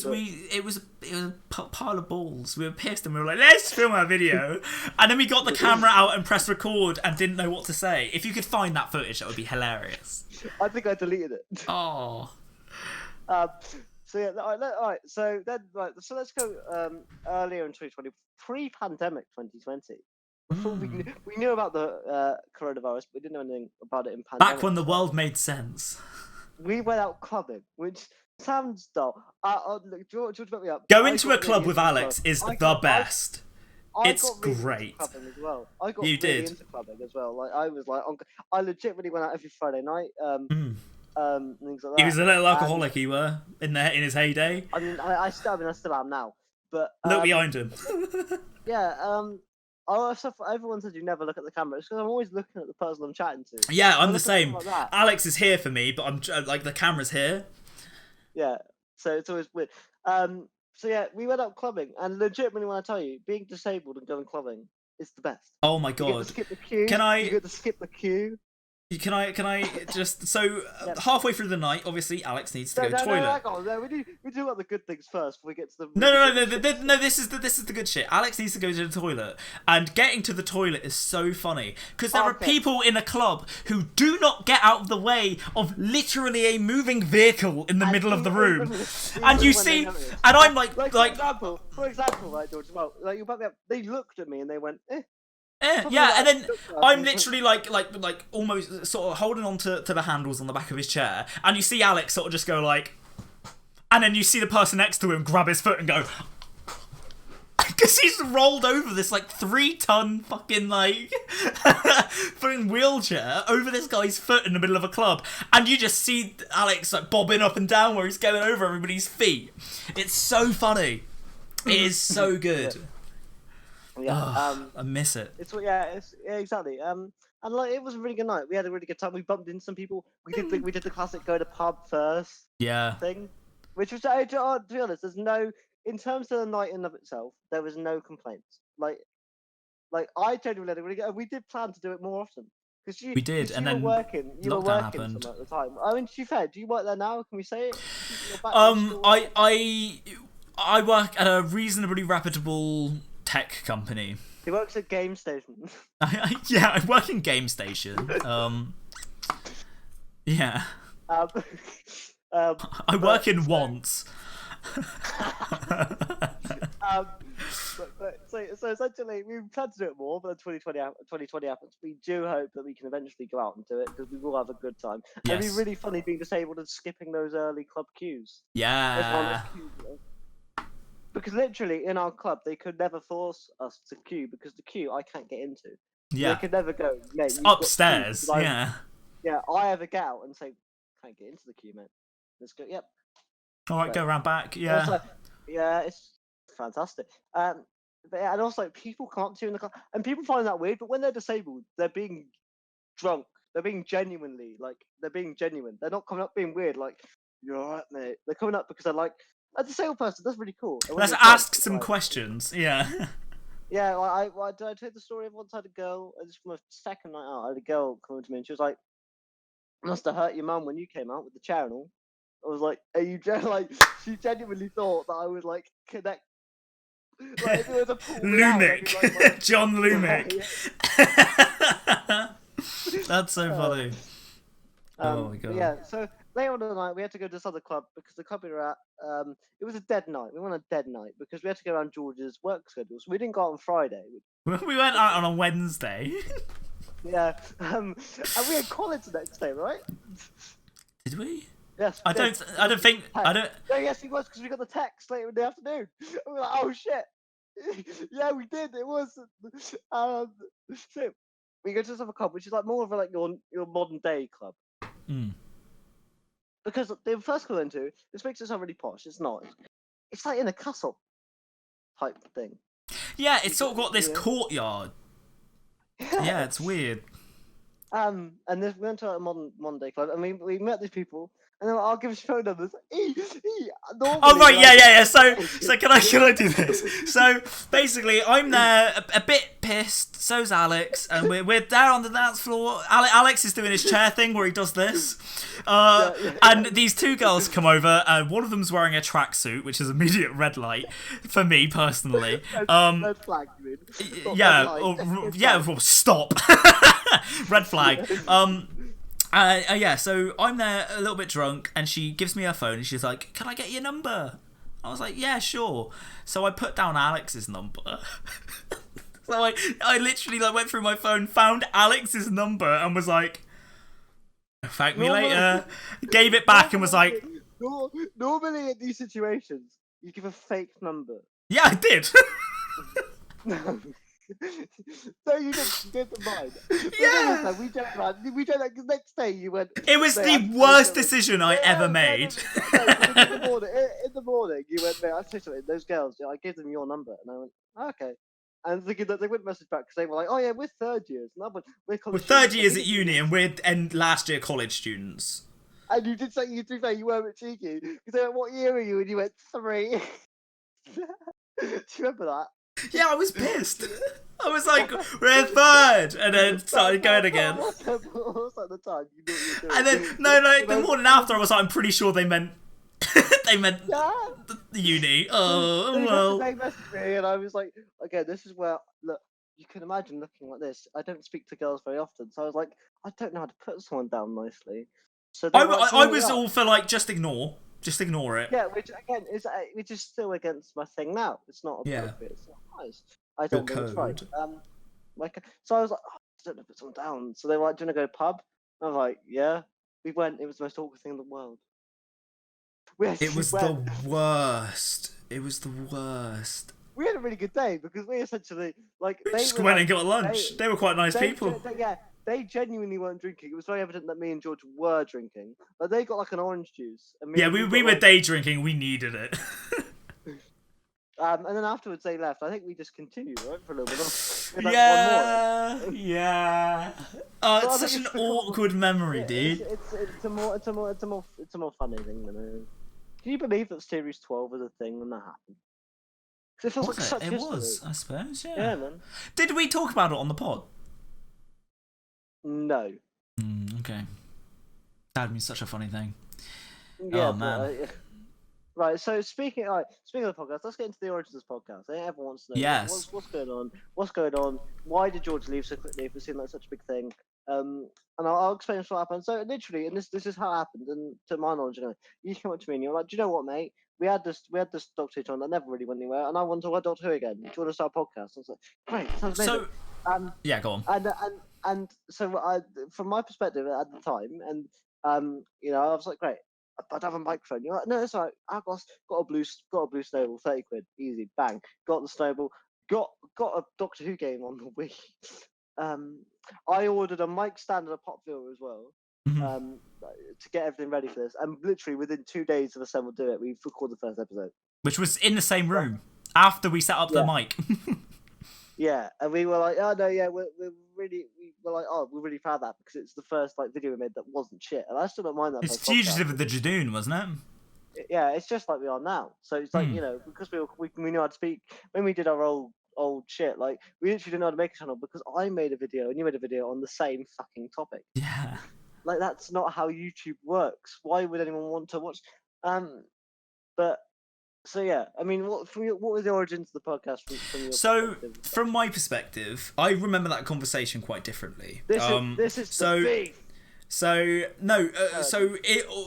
we it was a pile of balls. We were pissed and we were like, let's film our video, and then we got the camera out and pressed record and didn't know what to say. If you could find that footage, that would be hilarious. I think I deleted it. Oh. So yeah, all right. So let's go earlier in 2020, pre-pandemic 2020. Before we knew about the coronavirus, but we didn't know anything about it in pandemic. Back when the world made sense. We went out clubbing, which sounds dull. Look, George, back me up. Going to a club with Alex is the best. It's great. Clubbing as well. I got you really did. into clubbing as well. Like I was like, I legitimately went out every Friday night. Things like that. He was a little alcoholic. He were in his heyday. I mean, I still am now. But look behind him. Yeah. Everyone says you never look at the camera. It's because I'm always looking at the person I'm chatting to. Yeah, I'm the same. Like Alex is here for me, but I'm like the camera's here. Yeah, so it's always weird. So yeah, we went out clubbing, and legitimately, when I tell you, being disabled and going clubbing is the best. Oh my god! You get to skip the queue. You get to skip the queue. Can I just halfway through the night, obviously Alex needs to go to the toilet. No, we do about the good things first before we get to the. No. This is the good shit. Alex needs to go to the toilet, and getting to the toilet is so funny because there are people in a club who do not get out of the way of literally a moving vehicle in the middle of the room, and you see, and I'm like for example, like George, well, like they looked at me and they went, eh. Yeah, and then I'm literally like almost sort of holding on to the handles on the back of his chair, and you see Alex sort of just go like, and then you see the person next to him grab his foot and go, because he's rolled over this like 3-ton fucking like fucking wheelchair over this guy's foot in the middle of a club, and you just see Alex like bobbing up and down where he's going over everybody's feet. It's so funny. It is so good. Yeah, I miss it. It's exactly. And like it was a really good night. We had a really good time. We bumped into some people. We did the classic go to pub first. Yeah. Thing, which was to be honest, there's no in terms of the night in of itself, there was no complaints. Like I genuinely had a really good. We did plan to do it more often because we did, and then working. You were working happened. At the time. I mean, to be fair, do you work there now? Can we say it? I work at a reasonably reputable tech company. He works at Game Station. Yeah, I work in Game Station. Yeah. I work in once. So essentially, we plan to do it more, but 2020 happens. We do hope that we can eventually go out and do it because we will have a good time. Yes. It'd be really funny being disabled and skipping those early club queues. Yeah. Because literally in our club, they could never force us to queue because the queue I can't get into. Yeah. They could never go, mate. It's upstairs. Yeah. Yeah, I ever get out and say, can't get into the queue, mate. Let's go. Yep. All right, go around back. Yeah. It's fantastic. But yeah, and also people come up to you in the club, and people find that weird. But when they're disabled, they're being drunk. They're being genuine. They're not coming up being weird. Like, you're alright, mate. They're coming up because they're like, a disabled person. That's really cool. Let's ask some questions. Yeah. Yeah. I told the story of once I had a girl. This was my second night out. I had a girl come to me and she was like, "Must have hurt your mum when you came out with the chair and all." I was like, "Are you like?" She genuinely thought that I was like connect. Like, if it was a Lumic, like, John Lumic. Yeah. That's so funny. Oh my god. Yeah. So later on in the night, we had to go to this other club because the club we were at, it was a dead night. We went on a dead night because we had to go around George's work schedule. So we didn't go out on Friday. We went out on a Wednesday. Yeah, and we had college the next day, right? Did we? Yes. I don't think. No, yes, it was because we got the text later in the afternoon. And we were like, oh shit. Yeah, we did. It was. So we go to this other club, which is like more of like your modern day club. Mm. Because the first club we went to, this makes it sound really posh. It's not. It's like in a castle type thing. Yeah, it's sort of got this courtyard. Yeah, it's weird. And we went to a modern day club, and we met these people, and then I'll give us phone numbers. Oh right, yeah. So can I do this? So basically, I'm there a bit pissed. So's Alex, and we're there on the dance floor. Alex is doing his chair thing where he does this, and these two girls come over, and one of them's wearing a tracksuit, which is immediate red light for me personally. Red flag, you mean? Well, stop. Red flag. Yeah, so I'm there a little bit drunk, and she gives me her phone, and she's like, "Can I get your number?" I was like, "Yeah, sure." So I put down Alex's number. So I literally went through my phone, found Alex's number, and was like, "Thank me later." Gave it back and was like, normally in these situations, you give a fake number. "Yeah, I did." No, you didn't mind. Yeah. We don't mind. We don't like. The next day you went. It was the worst decision I ever made. In the morning, you went, "Mate, I say something. Those girls, I gave them your number," and I went, "Okay." And thinking that they wouldn't message back because they were like, "Oh yeah, we're third years." And we're third years at uni, and we're last year college students. And you did say you were a bit cheeky because they went, "What year are you?" And you went 3. Do you remember that? Yeah, I was pissed. I was like, "We're third," and then started going again. What's like the time? You knew what you were doing. And then no, the morning after, I was like, "I'm pretty sure they meant the uni." Oh well. They messaged me, and I was like, "Okay, this is where look. You can imagine looking like this. I don't speak to girls very often, so I was like, I don't know how to put someone down nicely." So I was all for just ignore it. Yeah, which again is still against my thing now. It's not appropriate. Yeah. It's not nice. I don't think it's right. So I was like, I don't know, put someone down. So they were like, "Do you want to go pub?" And I was like, "Yeah." We went. It was the most awkward thing in the world. It was the worst. It was the worst. We had a really good day because we essentially they just went and got lunch. They were quite nice people. They genuinely weren't drinking. It was very evident that me and George were drinking. But they got like an orange juice. And we were day drinking. We needed it. And then afterwards they left. I think we just continued, right, for a little bit. Yeah. Oh, it's such an awkward memory, dude. It's a more funny thing than anything. Can you believe that Series 12 was a thing when that happened? It feels like such history. Was, I suppose. Yeah. Yeah, man. Did we talk about it on the pod? No. Okay. That'd be such a funny thing. Yeah, oh man. Right, so speaking of the podcast, let's get into the origins of this podcast. I think everyone wants to know what's going on. What's going on? Why did George leave so quickly if it seemed like such a big thing? And I'll explain what happened. So literally, and this is how it happened. And to my knowledge, you came up to me and you're like, "Do you know what, mate? We had this Doctor Who on that never really went anywhere, and I want to talk about Doctor Who again. Do you want to start a podcast?" I was like, "Great, sounds amazing." So yeah, go on. And so from my perspective at the time, and I was like, "Great, I'd have a microphone." You're like, "No, it's alright. I got a blue snowball, 30 quid, easy, bang. Got the snowball, got a Doctor Who game on the Wii. I ordered a mic stand and a pop filter as well, to get everything ready for this. And literally within 2 days of us saying we'll do it, we recorded the first episode, which was in the same room after we set up the mic. Yeah, and we were like, "Oh no, yeah, we're really proud of that because it's the first video we made that wasn't shit." And I still don't mind that. It's Fugitive of the Jadoon, wasn't it? Yeah, it's just like we are now. So it's like because we knew how to speak when we did our old shit. Like we literally didn't know how to make a channel because I made a video and you made a video on the same fucking topic. Yeah. Like that's not how YouTube works. Why would anyone want to watch? So yeah, I mean, what were the origins of the podcast from your perspective? From my perspective, I remember that conversation quite differently. This is the beef. So no, so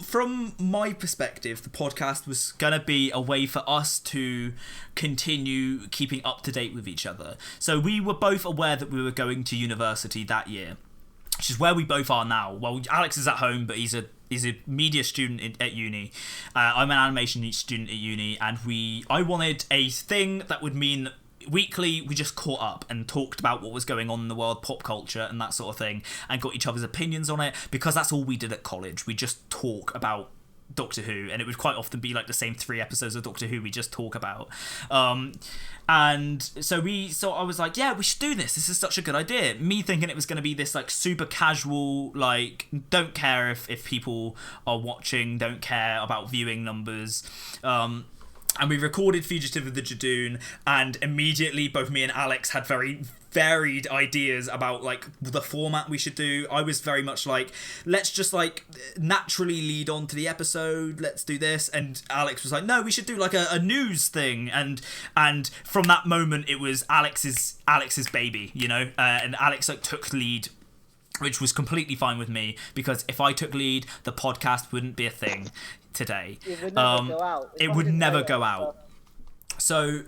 from my perspective, the podcast was gonna be a way for us to continue keeping up to date with each other. So we were both aware that we were going to university that year, which is where we both are now. Well, Alex is at home, but he's a media student at uni. I'm an animation student at uni, and I wanted a thing that would mean that weekly we just caught up and talked about what was going on in the world, pop culture and that sort of thing, and got each other's opinions on it, because that's all we did at college. We just talk about Doctor Who, and it would quite often be like the same 3 episodes of Doctor Who we just talk about. And so I was like, yeah, we should do this is such a good idea. Me thinking it was going to be this like super casual, like don't care if people are watching, don't care about viewing numbers. And we recorded Fugitive of the Jadoon, and immediately both me and Alex had very varied ideas about like the format we should do. I was very much like, let's just like naturally lead on to the episode, let's do this, and Alex was like, no, we should do like a news thing, and from that moment it was Alex's baby, you know, and Alex like took lead, which was completely fine with me, because if I took lead, the podcast wouldn't be a thing today. It would never go out. It would never go out. So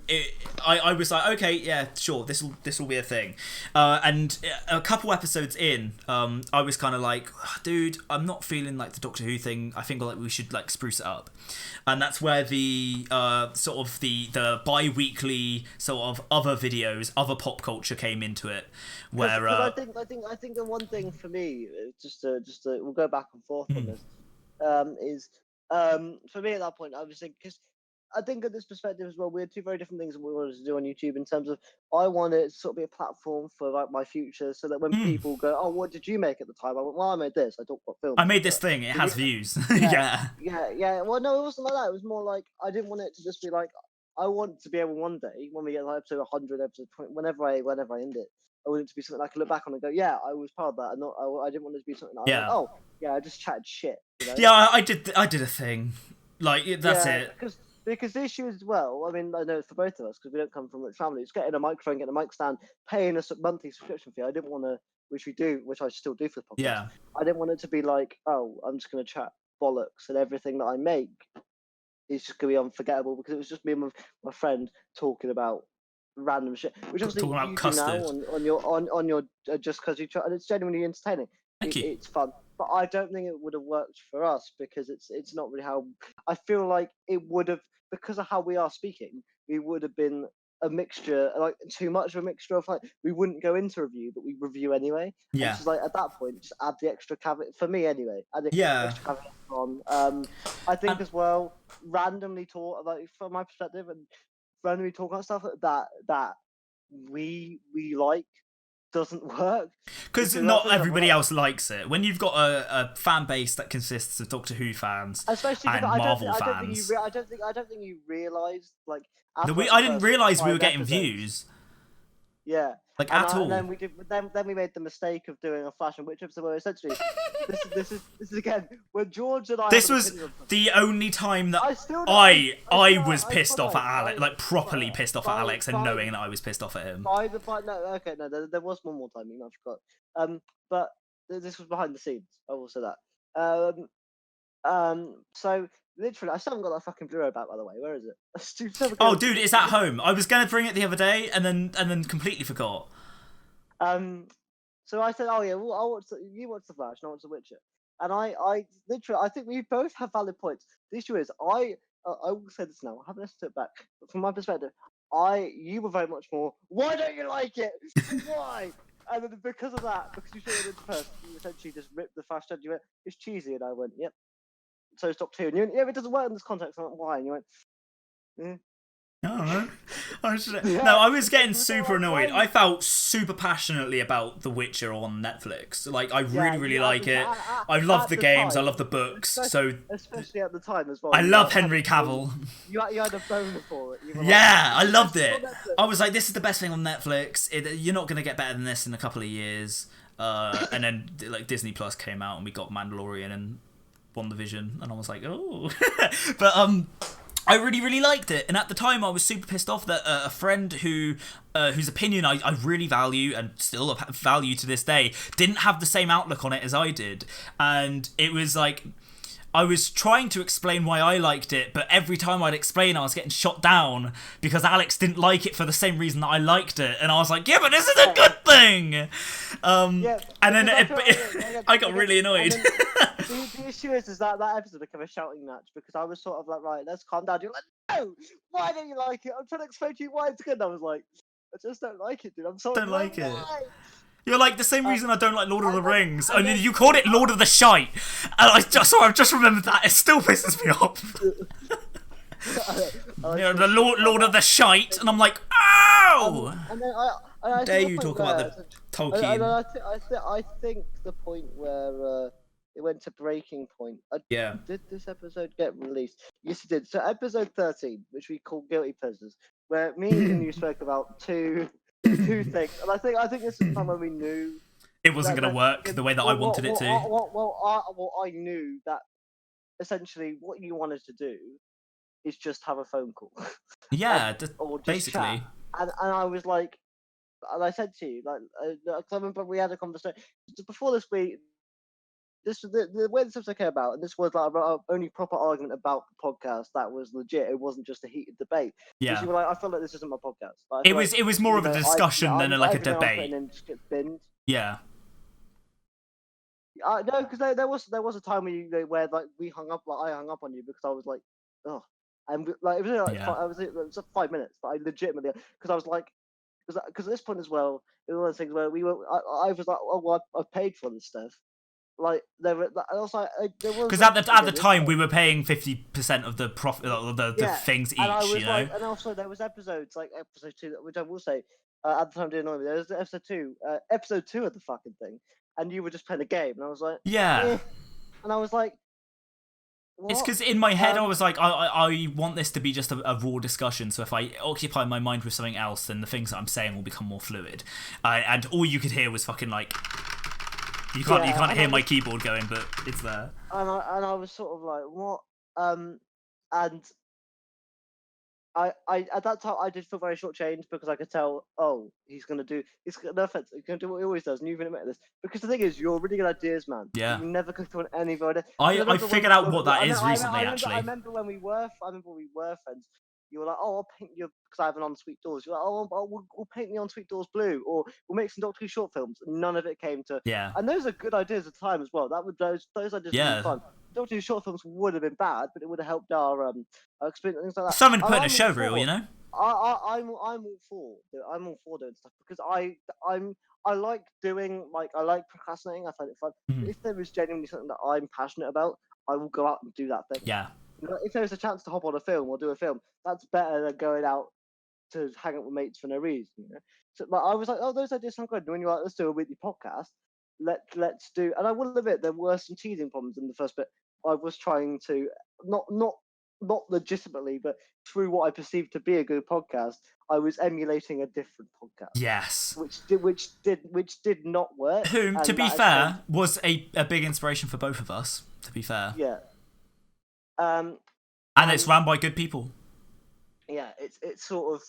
I was like, okay, yeah, sure, this will be a thing. And a couple episodes in, I was kind of like, dude, I'm not feeling like the Doctor Who thing. I think like we should like spruce it up. And that's where the sort of the bi-weekly sort of other videos, other pop culture came into it. Where I think the one thing for me, just to we'll go back and forth on this, is for me at that point, I was thinking, because I think at this perspective as well, we had 2 very different things that we wanted to do on YouTube, in terms of, I wanted it to sort of be a platform for like my future, so that when people go, oh, what did you make at the time? I went, well, I made this. I talked about film. I made this thing. It has views. Yeah. Well, no, it wasn't like that. It was more like, I didn't want it to just be like, I want to be able one day, when we get like episode 100, episode 20, whenever I end it, I want it to be something I can look back on and go, yeah, I was part of that. And I didn't want it to be something that I was like, oh, yeah, I just chatted shit. You know? Yeah, I did a thing. Like, that's it. Because the issue as well, I mean, I know for both of us, because we don't come from rich families, getting a microphone, getting a mic stand, paying a monthly subscription fee, I didn't want to, which I still do for the podcast. Yeah. I didn't want it to be like, oh, I'm just going to chat bollocks, and everything that I make is just going to be unforgettable, because it was just me and my friend talking about random shit, which obviously talking about you custard do now on your just because you try, and it's genuinely entertaining. It's fun. But I don't think it would have worked for us, because it's not really how I feel like it would have, because of how we are speaking. We would have been a mixture, like too much of a mixture of like, we wouldn't go into review, but we review anyway. Yeah. Which is like, at that point, just add the extra caveat for me anyway. Add the extra caveat on. I think as well, randomly talk, like from my perspective, and randomly talk about stuff that we like doesn't work, because not everybody else likes it. When you've got a fan base that consists of Doctor Who fans, especially and Marvel fans, I don't think you realised like. I didn't realise we were getting views. Yeah. Like at all. And then we made the mistake of doing a Fashion Witch episode, where essentially this is again when George and I. This was the only time that I was pissed off at Alex, like properly pissed off at Alex, and knowing that I was pissed off at him. There was one more time, I forgot. But this was behind the scenes. I will say that. So literally, I still haven't got that fucking Blu-ray back, by the way. Where is it? Oh, dude, it's at home. I was gonna bring it the other day, and then completely forgot. So I said, oh yeah, well, you watch The Flash, and I watch The Witcher. And I literally, I think we both have valid points. The issue is, I will say this now. I haven't listened to it back, but from my perspective, you were very much more, why don't you like it? Why? And then because of that, because you showed it first, you essentially just ripped the Flash. You went, it's cheesy, and I went, yep. So it's Doctor Who, and you went, yeah, it doesn't work in this context. I went, why? And you went, yeah. No, I was getting super annoyed. I felt super passionately about The Witcher on Netflix. Like, I really like it. I love the games. I love the books. Especially at the time as well. I love Henry Cavill. You had a boner for it. I loved it. I was like, this is the best thing on Netflix. You're not going to get better than this in a couple of years. And then like Disney Plus came out, and we got Mandalorian and WandaVision, and I was like, oh. But I really, really liked it, and at the time I was super pissed off that a friend whose opinion I really value and still value to this day didn't have the same outlook on it as I did, and it was like I was trying to explain why I liked it, but every time I'd explain, I was getting shot down because Alex didn't like it for the same reason that I liked it, and I was like, yeah, but this is a good thing. And then I got really annoyed. The issue is that episode became a shouting match because I was sort of like, right, let's calm down. You're like, no, why don't you like it? I'm trying to explain to you why it's good. And I was like, I just don't like it, dude. I'm sorry. Don't like it. Why? You're like the same reason I don't like Lord of the Rings. And you called it Lord of the Shite. And I've just remembered that. It still pisses me off. The Lord of the Shite. And I'm like, ow! And then I dare you talk about the Tolkien. I think the point where it went to breaking point. Yeah. Did this episode get released? Yes, it did. So episode 13, which we call Guilty Pleasures, where me and you spoke about two things, and I think this is the time when we knew it wasn't going to work the way that I wanted it to. I knew that essentially what you wanted to do is just have a phone call. Yeah, or just basically. Chat. And I was like, and I said to you, like, cause I remember we had a conversation before this week. This was the way this episode came about, and this was like our only proper argument about the podcast that was legit. It wasn't just a heated debate. Yeah. You were like, I feel like this isn't my podcast. Like, it was more of a discussion than like a debate. And then just get binned. Yeah. No, because there was a time where like we hung up, like I hung up on you because I was like, oh, and like it was it was 5 minutes, but I legitimately because I was like, because at this point as well, it was one of the things where I was like, oh, well, I've paid for this stuff. Like there was because at the time we were paying 50% of the profit, the things each, you know. Like, and also there was episodes like episode 2, which I will say at the time didn't annoy me. There was episode 2 of the fucking thing, and you were just playing a game, and I was like, yeah, eh. And I was like, what? It's because in my head I was like, I want this to be just a raw discussion. So if I occupy my mind with something else, then the things that I'm saying will become more fluid. And all you could hear was fucking like. You can't hear my keyboard going, but it's there. And I was sort of like, what? And I at that time I did feel very shortchanged because I could tell, oh, he's gonna do. No offense, he's gonna do what he always does, and you've admitted this. Because the thing is, you're really good ideas, man. Yeah. You never clicked on any of your ideas. I figured out what that is recently, actually. I remember when we were friends. You were like, oh, I'll paint you because I have an ensuite doors. You're like, oh, we'll paint the ensuite doors blue, or we'll make some Doctor Who short films. None of it came to. Yeah. And those are good ideas at the time as well. Those ideas would be fun. Doctor Who short films would have been bad, but it would have helped our experience and things like that. Something to put in a show reel, you know. I'm all for doing stuff because I like doing I like procrastinating. I find it fun. Mm-hmm. If there is genuinely something that I'm passionate about, I will go out and do that thing. Yeah. If there's a chance to hop on a film or do a film, that's better than going out to hang out with mates for no reason. You know? So I was like, oh, those ideas sound good. And when you're like, let's do a weekly podcast, let's do. And I will admit there were some teething problems in the first bit. I was trying to not legitimately, but through what I perceived to be a good podcast, I was emulating a different podcast. Yes. Which did not work. Whom, to be fair, was a big inspiration for both of us. To be fair. Yeah. And it's run by good people. Yeah, it's sort of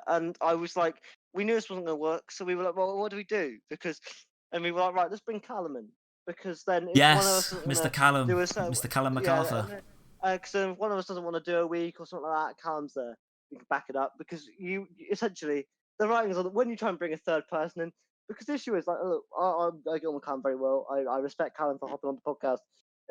and I was like, we knew this wasn't going to work, so we were like, well, what do we do? And we were like, right, let's bring Callum in because then if one of us Mr. Callum, Mr. Callum MacArthur. Because if one of us doesn't want to do a week or something like that, Callum's there. We can back it up because you essentially the writings on when you try and bring a third person in. Because the issue is like, look, I get on with Callum very well. I respect Callum for hopping on the podcast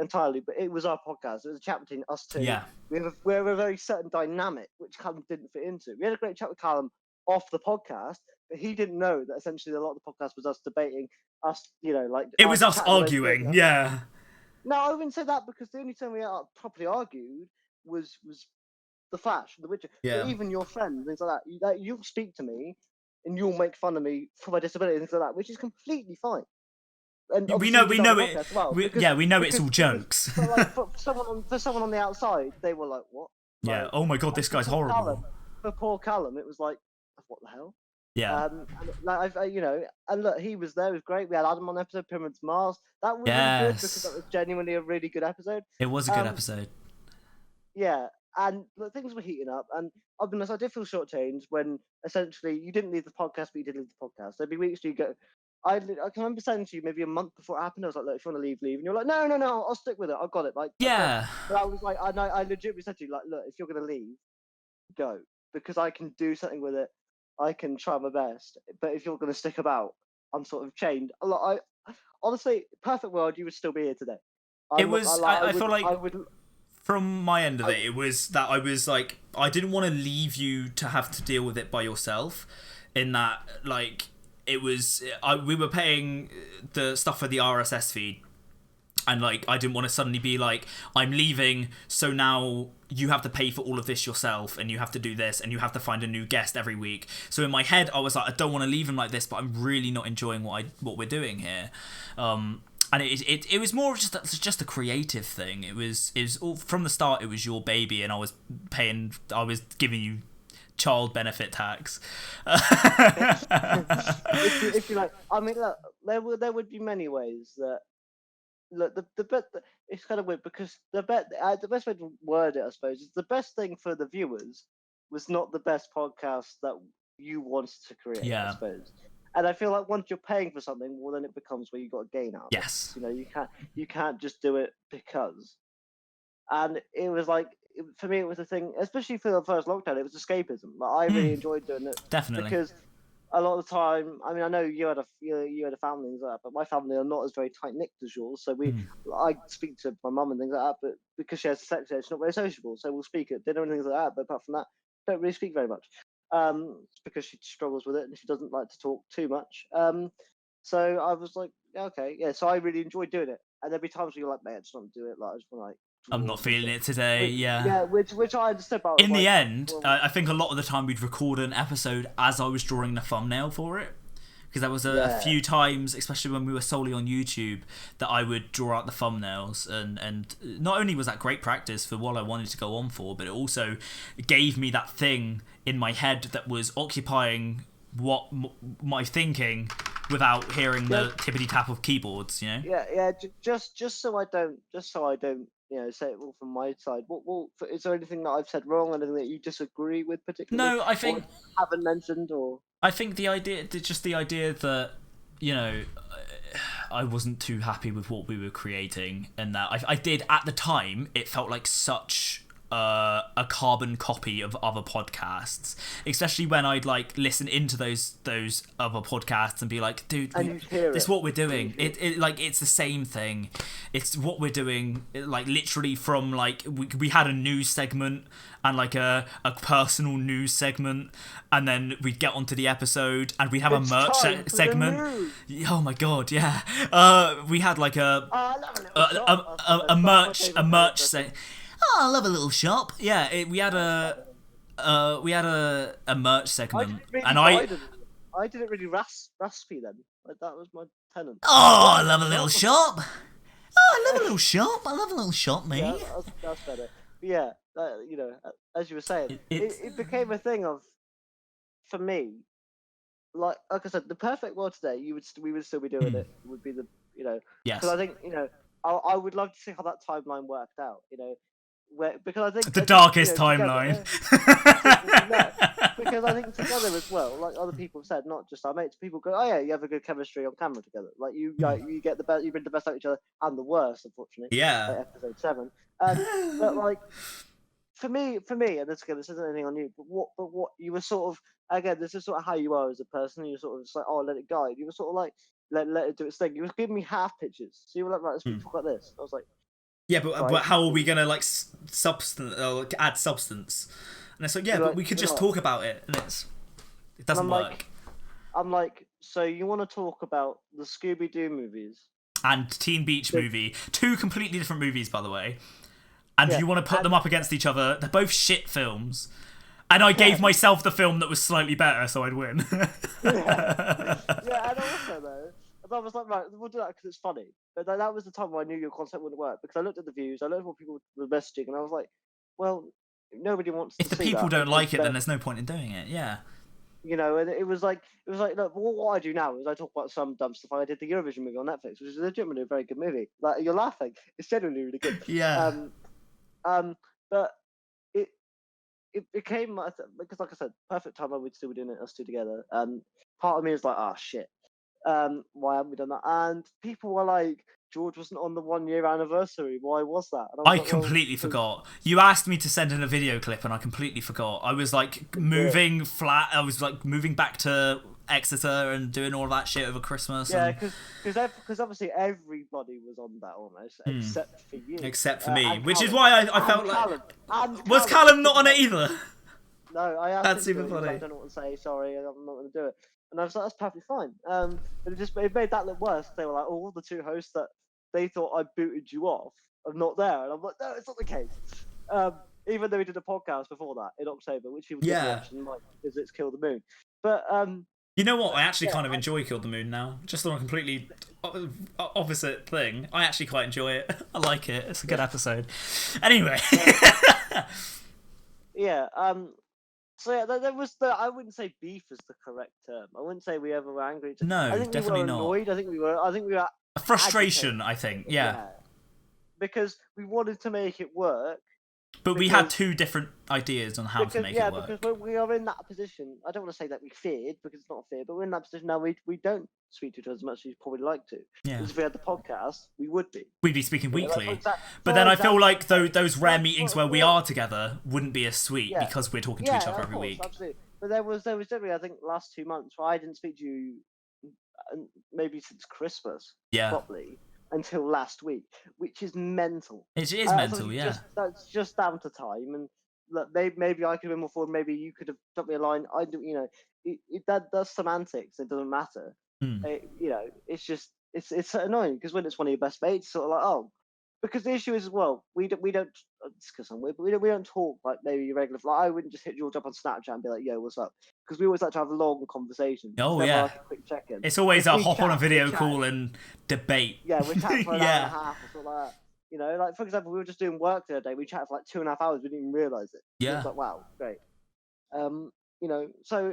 entirely, but it was our podcast. It was a chat between us two. Yeah. We have a very certain dynamic which Callum didn't fit into. We had a great chat with Callum off the podcast, but he didn't know that essentially a lot of the podcast was us debating, us, like it was us arguing. Yeah. No, I wouldn't say that because the only time we properly argued was The Flash, The Witcher. Yeah. But even your friend, things like that. You'll speak to me, and you'll make fun of me for my disability, things like that, which is completely fine. And we know it. Well, we know it's all jokes. For someone on the outside, they were like, "What?" Yeah. Oh my god, this guy's horrible. For poor Callum, it was like, "What the hell?" Yeah. And look, he was there. It was great. We had Adam on episode Pyramids Mars. That was really good because that was genuinely a really good episode. It was a good episode. Yeah, and things were heating up. And I'll be honest, I did feel shortchanged when essentially you didn't leave the podcast, but you did leave the podcast. There'd be weeks you go. I can remember saying to you maybe a month before it happened, I was like, look, if you want to leave, leave. And you're like, no, I'll stick with it. I've got it. Like, Yeah. But I was like, I legitimately said to you, like, look, if you're going to leave, go. Because I can do something with it. I can try my best. But if you're going to stick about, I'm sort of chained. Honestly, perfect world, you would still be here today. I feel like from my end of it was that I was like, I didn't want to leave you to have to deal with it by yourself. In that, like, we were paying the stuff for the RSS feed. And, like, I didn't want to suddenly be like, I'm leaving, so now you have to pay for all of this yourself, and you have to do this, and you have to find a new guest every week. So in my head, I was like, I don't want to leave him like this, but I'm really not enjoying what we're doing here. And it was more just a creative thing. It was all, from the start, it was your baby, and I was giving you child benefit tax. if you like, I mean, look, there would be many ways that. Look, it's kind of weird because the best way to word it, I suppose, is the best thing for the viewers was not the best podcast that you wanted to create. Yeah. I suppose, and I feel like once you're paying for something, well, then it becomes where you got to gain out. Yes. You know, you can't just do it because. And it was like, for me, it was a thing, especially for the first lockdown. It was escapism. Like I really enjoyed doing it. Definitely. Because a lot of the time, I mean, I know you had a family and things like that, but my family are not as very tight knit as yours. So I speak to my mum and things like that, but because she has dyslexia, she's not very sociable. So we'll speak at dinner and things like that. But apart from that, don't really speak very much. Because she struggles with it and she doesn't like to talk too much. So I was like, okay, yeah. So I really enjoyed doing it. And there'd be times where you're like, man, I just want to do it. Like I just want to like. I'm not feeling it today. Yeah, which I understood. About in the end, I think a lot of the time we'd record an episode as I was drawing the thumbnail for it, because there was a few times, especially when we were solely on YouTube, that I would draw out the thumbnails, and not only was that great practice for what I wanted to go on for, but it also gave me that thing in my head that was occupying what my thinking without hearing the tippity tap of keyboards. You know. Yeah. Just so I don't. You know, say it all from my side. Is there anything that I've said wrong? Anything that you disagree with particularly? No, I think haven't mentioned, or I think the idea that, you know, I wasn't too happy with what we were creating, and that I did at the time. It felt like such a carbon copy of other podcasts, especially when I'd like listen into those other podcasts and be like, dude, this is what we're doing. It like it's the same thing. It's what we're doing. Like literally from like we had a news segment and like a personal news segment, and then we'd get onto the episode and we'd have a merch segment. Oh my god, yeah. We had like a merch segment. Oh, I love a little shop. Yeah, we had a merch segment, I didn't really raspy then. Like that was my tenant. Oh, I love a little shop. Oh, I love a little shop. I love a little shop, mate. Yeah, that's better. But yeah, you know, as you were saying, it became a thing of, for me, like I said, the perfect world today. We would still be doing it. Would be the Yes. Because I think I would love to see how that timeline worked out. Because I think the darkest timeline. Because I think together as well, like other people have said, not just our mates, people go, oh yeah, you have a good chemistry on camera together. Like you get the best, you bring the best out of each other and the worst, unfortunately. Yeah. Like episode 7. But like for me, and this isn't anything on you, but what you were sort of, again, this is sort of how you are as a person. You're sort of just like, oh, let it guide. You were sort of like, let it do its thing. You were giving me half pitches, so you were like, right, let's talk about this. I was like. Yeah, but how are we gonna like add substance? And it's like, yeah, but we could just talk about it, and it doesn't work. I'm like, so you want to talk about the Scooby-Doo movies and Teen Beach Movie, 2 completely different movies, by the way, and you want to put them up against each other? They're both shit films, and I gave myself the film that was slightly better, so I'd win. Yeah, and also though. I was like, right, we'll do that because it's funny. But that was the time where I knew your concept wouldn't work, because I looked at the views, I looked at what people were messaging, and I was like, well, nobody wants to see that. If the people don't like it, then there's no point in doing it, yeah. You know, and it was like, look, what I do now is I talk about some dumb stuff. I did the Eurovision movie on Netflix, which is legitimately a very good movie. Like, you're laughing. It's genuinely really good. Yeah. But it became because, like I said, perfect time when we'd still be doing it us two together. And part of me is like, oh shit, why haven't we done that? And people were like, George wasn't on the 1 year anniversary. Why was that? And I was like, well, completely forgot. You asked me to send in a video clip, and I completely forgot. I was like moving flat. I was like moving back to Exeter and doing all that shit over Christmas. Yeah, and... because obviously everybody was on that almost, except for you. Except for me, and which is Callum. why I felt And like... Callum. And Was Callum not on it either? No, I asked That's him to, even and he was like, funny. I don't know what to say, sorry, I'm not going to do it. And I was like, that's perfectly fine. But it made that look worse. They were like, oh, the two hosts that they thought I booted you off are not there. And I'm like, no, it's not the case. Even though we did a podcast before that in October, which people did watch and like Visits Kill the Moon. But you know what? I actually kind of enjoy Kill the Moon now. Just on a completely opposite thing. I actually quite enjoy it. I like it. It's a good episode. Anyway. Yeah. So yeah, there was I wouldn't say beef is the correct term. I wouldn't say we ever were angry. No, I think definitely we were annoyed. not. I think we were. A frustration, agitated. I think. Yeah. Because we wanted to make it work. But we had two different ideas on how to make it work. Yeah, because we are in that position. I don't want to say that we feared, because it's not a fear, but we're in that position now. We don't speak to each other as much as you'd probably like to. Yeah. Because if we had the podcast, we would be. We'd be speaking weekly. But then I feel like those rare meetings where we are together wouldn't be as sweet because we're talking to each other every week. Absolutely. But there was definitely, I think, last 2 months where I didn't speak to you maybe since Christmas properly until last week, which is mental. It is mental, That's just down to time, and look, maybe I could have been more forward. Maybe you could have dropped me a line. I do, that's semantics. It doesn't matter. It's just it's annoying because when it's one of your best mates, sort of like, oh, because the issue is as well, we don't discuss on weird, but we don't talk like maybe regular. Like I wouldn't just hit George up on Snapchat and be like, yo, what's up? Because we always like to have long conversations. Oh Never yeah, like a quick check-in. It's always a hop on a video call and debate. Yeah, we're chatting for an hour and a half or something like that. Like for example, we were just doing work the other day. We chatted for like 2.5 hours. We didn't even realize it. Yeah. It was like, wow, great. So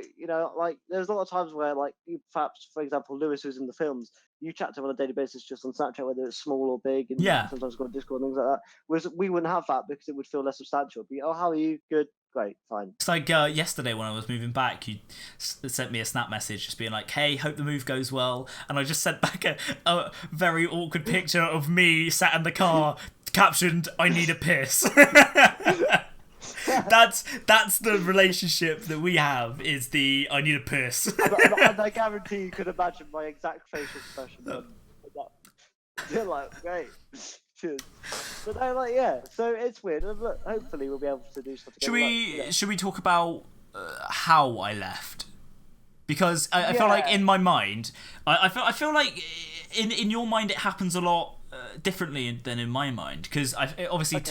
like there's a lot of times where like you perhaps, for example, Lewis, who's in the films, you chat to him on a daily basis just on Snapchat, whether it's small or big, and sometimes go on Discord and things like that. Whereas we wouldn't have that because it would feel less substantial. But how are you? Good, great, fine. It's like yesterday when I was moving back, you sent me a snap message just being like, hey, hope the move goes well, and I just sent back a very awkward picture of me sat in the car captioned, I need a piss. That's the relationship that we have, is the I need a piss. and I guarantee you could imagine my exact facial expression. You're like, great. Cheers. But no, like, yeah, so it's weird. And look, hopefully we'll be able to do stuff together. Should we talk about how I left? Because I feel like in my mind, I feel like in your mind it happens a lot differently than in my mind, because obviously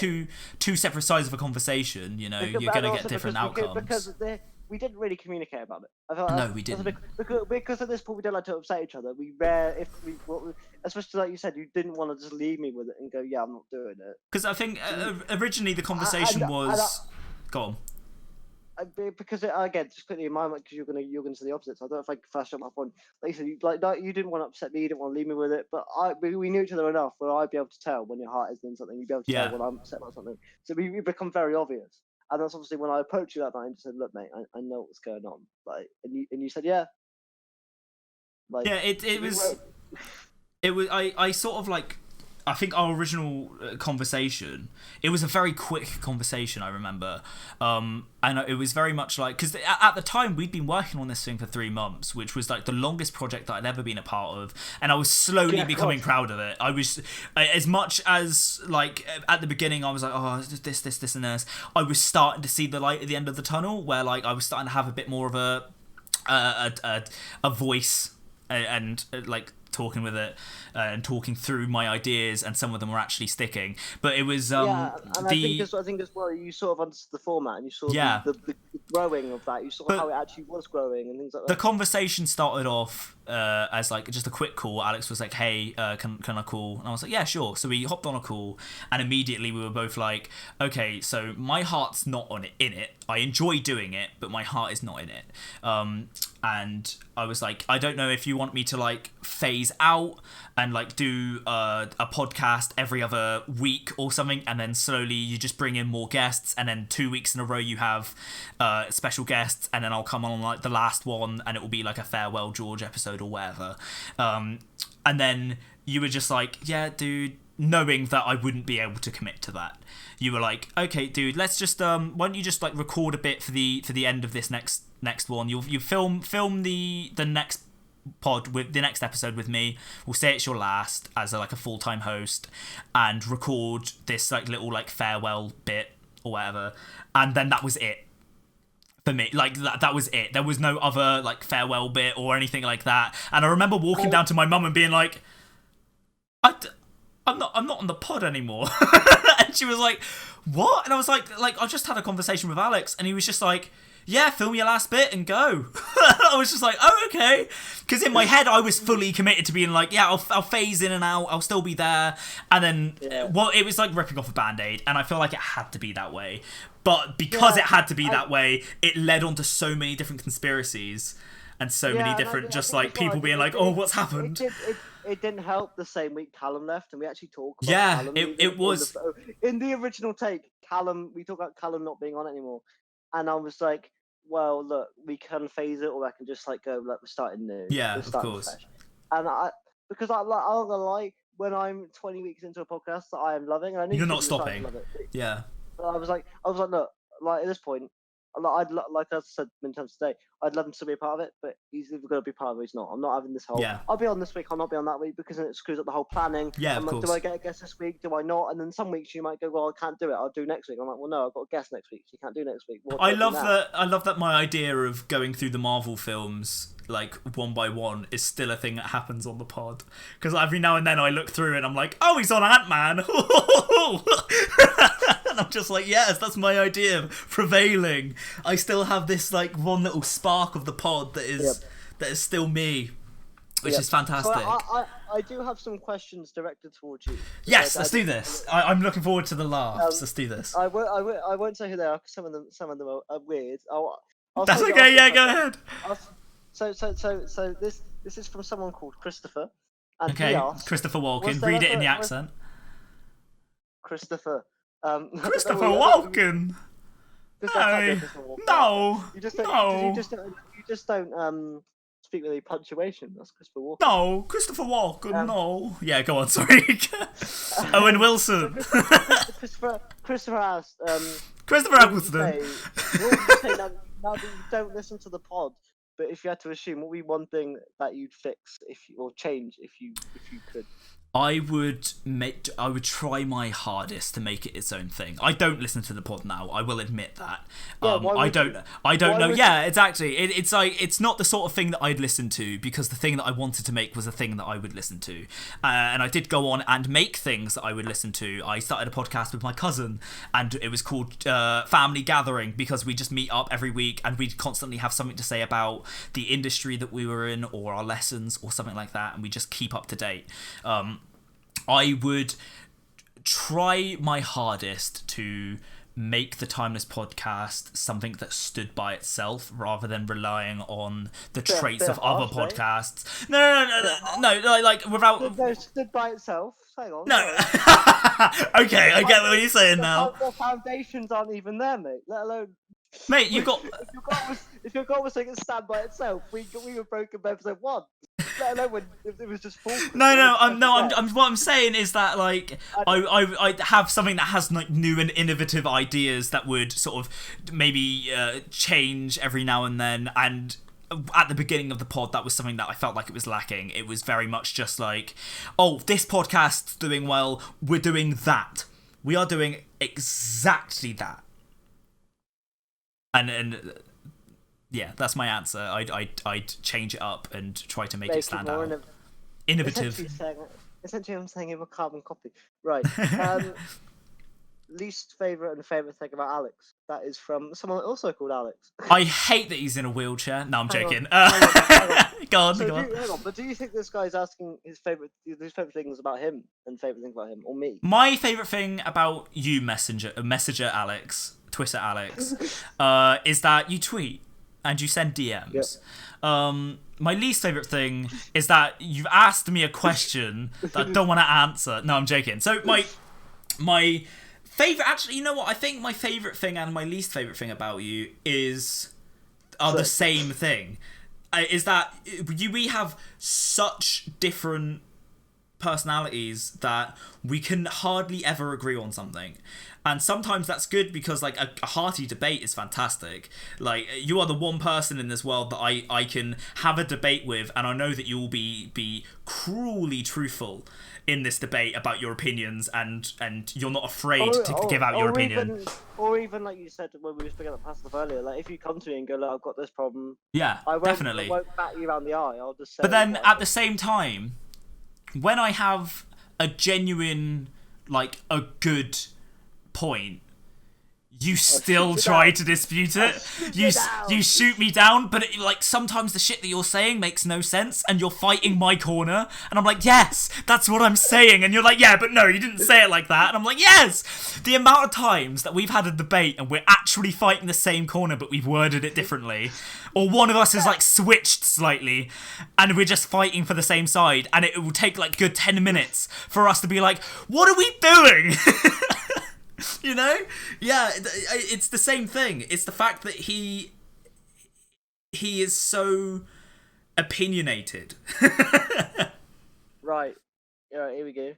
two separate sides of a conversation, you're going to get different outcomes. Because we didn't really communicate about it. I feel like no, we didn't. Because at this point we don't like to upset each other. Especially like you said, you didn't want to just leave me with it and go, yeah, I'm not doing it. Because I think originally the conversation was... Go on. Because again, just quickly in my mind, because you're gonna say the opposite. So I don't know if I can flash up my point. Like you said, you didn't want to upset me, you didn't want to leave me with it, but we knew each other enough where I'd be able to tell when your heart is in something. You'd be able to tell when I'm upset about something. So we become very obvious. And that's obviously when I approached you that night and just said, "Look, mate, I know what's going on." Like, and you said, "Yeah." Like, yeah, it was. I sort of like. I think our original conversation, it was a very quick conversation, I remember. And it was very much like, because at the time we'd been working on this thing for 3 months, which was like the longest project that I'd ever been a part of. And I was slowly becoming proud of it. I was, as much as like at the beginning, I was like, oh, this and this. I was starting to see the light at the end of the tunnel, where like I was starting to have a bit more of a voice and like talking with it and talking through my ideas, and some of them were actually sticking. But it was I think as well, you sort of understood the format, and you saw the growing of that. You saw how it actually was growing and things like that. The conversation started off as like just a quick call. Alex was like, hey, can I call? And I was like, yeah, sure. So we hopped on a call, and immediately we were both like, okay, so my heart's not in it. I enjoy doing it, but my heart is not in it. And I was like, I don't know if you want me to like fade phase out and like do a podcast every other week or something, and then slowly you just bring in more guests, and then 2 weeks in a row you have special guests, and then I'll come on like the last one and it will be like a farewell George episode or whatever. And then you were just like, yeah, dude, knowing that I wouldn't be able to commit to that. You were like, okay, dude, let's just why don't you just like record a bit for the end of this next one. You film the next pod with the next episode with me. We'll say it's your last as like a full-time host, and record this like little like farewell bit or whatever. And then that was it. For me, like that was it. There was no other like farewell bit or anything like that. And I remember walking down to my mum and being like, I'm not on the pod anymore. And she was like, what? And I was like I just had a conversation with Alex, and he was just like, yeah, film your last bit and go. I was just like, oh, okay. Because in my head, I was fully committed to being like, yeah, I'll phase in and out. I'll still be there. And then, well, it was like ripping off a Band-Aid. And I feel like it had to be that way. But because it had to be that way, it led on to so many different conspiracies and so many different, just like people being like, oh, what's happened? It didn't help the same week Callum left, and we actually talked about Callum. It was. In the original take, we talked about Callum not being on anymore. And I was like, well, look, we can phase it, or I can just like go, like, we're starting new. Yeah, of course. Fresh. And because I'm not gonna lie, when I'm 20 weeks into a podcast that I am loving, and I you're not stopping. Yeah. But I was like, look, like at this point, like I said many times today, I'd love him to be a part of it, but he's either going to be part of it or he's not. I'm not having this whole, I'll be on this week, I'll not be on that week, because then it screws up the whole planning. Yeah, I'm of like, course. do I get a guest this week? Do I not? And then some weeks you might go, well, I can't do it, I'll do next week. I'm like, well, no, I've got a guest next week, so you can't do next week. I love that my idea of going through the Marvel films like one by one is still a thing that happens on the pod, because every now and then I look through and I'm like, oh, he's on Ant-Man. And I'm just like, yes, that's my idea prevailing. I still have this like one little spark of the pod that is still me, which is fantastic. So I do have some questions directed towards you. Yes, let's do this. I'm looking forward to the laughs. Let's do this. I won't say who they are, because some of them are weird. That's okay. Yeah, go ahead. So this is from someone called Christopher. And okay, he asked, Christopher Walken. Read it in the accent. Christopher. Christopher Walken. No. You just don't speak with any punctuation. That's Christopher Walken. No, Christopher Walken. No. Yeah, go on. Sorry. Owen Wilson. Christopher asked. Christopher Eccleston. What would you say now that you don't listen to the pod? But if you had to assume, what would be one thing that you'd fix or change if you could? I would try my hardest to make it its own thing. I don't listen to the pod now. I will admit that. I don't know. Yeah, exactly. It's like, it's not the sort of thing that I'd listen to, because the thing that I wanted to make was a thing that I would listen to. And I did go on and make things that I would listen to. I started a podcast with my cousin, and it was called Family Gathering, because we just meet up every week and we'd constantly have something to say about the industry that we were in, or our lessons, or something like that, and we just keep up to date. I would try my hardest to make the Timeless podcast something that stood by itself, rather than relying on the traits of other podcasts. No, like without. No, stood by itself. Hang on. No. Okay, I get what you're saying now. The foundations aren't even there, mate. Let alone. Mate, you've got. If your goal was to stand by itself, we were broken by episode 1. Let alone when it was just full. What I'm saying is that like I have something that has like new and innovative ideas that would sort of maybe change every now and then. And at the beginning of the pod, that was something that I felt like it was lacking. It was very much just like, oh, this podcast's doing well, we're doing that. We are doing exactly that. And yeah, that's my answer. I'd change it up and try to make it stand out. Innovative. Essentially, I'm saying I'm a carbon copy. Right. Least favourite and favourite thing about Alex. That is from someone also called Alex. I hate that he's in a wheelchair. No, I'm joking. Go on. But do you think this guy's asking his favourite things about him and favourite things about him, or me? My favourite thing about you, Messenger Alex, Twitter Alex, is that you tweet. and you send DMs. My least favorite thing is that you've asked me a question that I don't want to answer. No, I'm joking. So my favorite, actually, you know what? I think my favorite thing and my least favorite thing about you are the same thing. Is that we have such different personalities that we can hardly ever agree on something, and sometimes that's good because like a hearty debate is fantastic. Like, you are the one person in this world that I can have a debate with, and I know that you will be cruelly truthful in this debate about your opinions, and you're not afraid to give out your opinion. Or even like you said when we were speaking about stuff earlier, like if you come to me and go, look, I've got this problem, definitely. I won't bat you around the eye. I'll just say. But then at the same time, when I have a genuine, like, a good point, you still try to dispute it. You shoot me down, but like sometimes the shit that you're saying makes no sense, and you're fighting my corner, and I'm like, yes, that's what I'm saying, and you're like, yeah, but no, you didn't say it like that, and I'm like, yes. The amount of times that we've had a debate and we're actually fighting the same corner, but we've worded it differently, or one of us has like switched slightly, and we're just fighting for the same side, and it will take like good 10 minutes for us to be like, what are we doing? You know? Yeah, it's the same thing. It's the fact that he is so opinionated. Right. Yeah, here we go.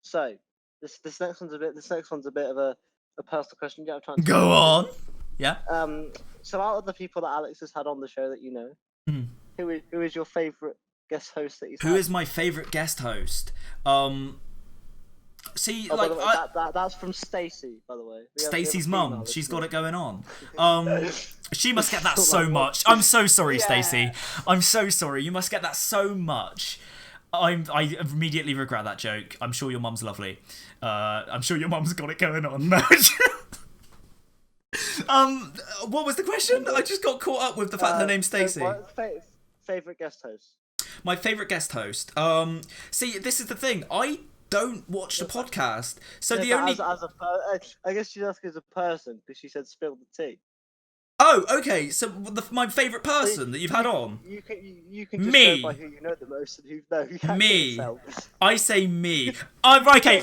So this next one's a bit of a personal question. Yeah, I'm trying to go on. Yeah. So out of the people that Alex has had on the show that you know, who is your favourite guest host that he's had? Who is my favourite guest host? See, by like the way, that's from Stacey, by the way. Stacey's mum. She's got it going on. She must get that so much. I'm so sorry, Stacey. I'm so sorry. You must get that so much. I immediately regret that joke. I'm sure your mum's lovely. I'm sure your mum's got it going on. No. What was the question? I just got caught up with the fact her name's Stacey. Favorite guest host. My favorite guest host. See, this is the thing. I don't watch the podcast, so the only. I guess she's asking as a person because she said spill the tea. Oh, okay. So my favourite person that you've had on. You can just go by who you know the most and who you can't me. I say me. Okay.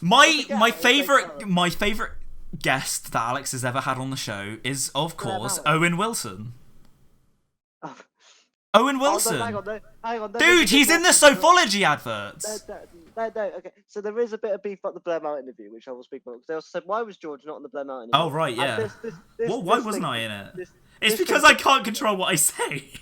My favourite guest that Alex has ever had on the show is, of course, Owen Wilson. Owen Wilson. Hang on, dude, he's in the Sophology adverts. No, okay. So there is a bit of beef about the Blair Mount interview, which I will speak about. Because they also said, why was George not on the Blair Mount interview? Oh, right, yeah. Why wasn't I in it? It's because I can't control what I say.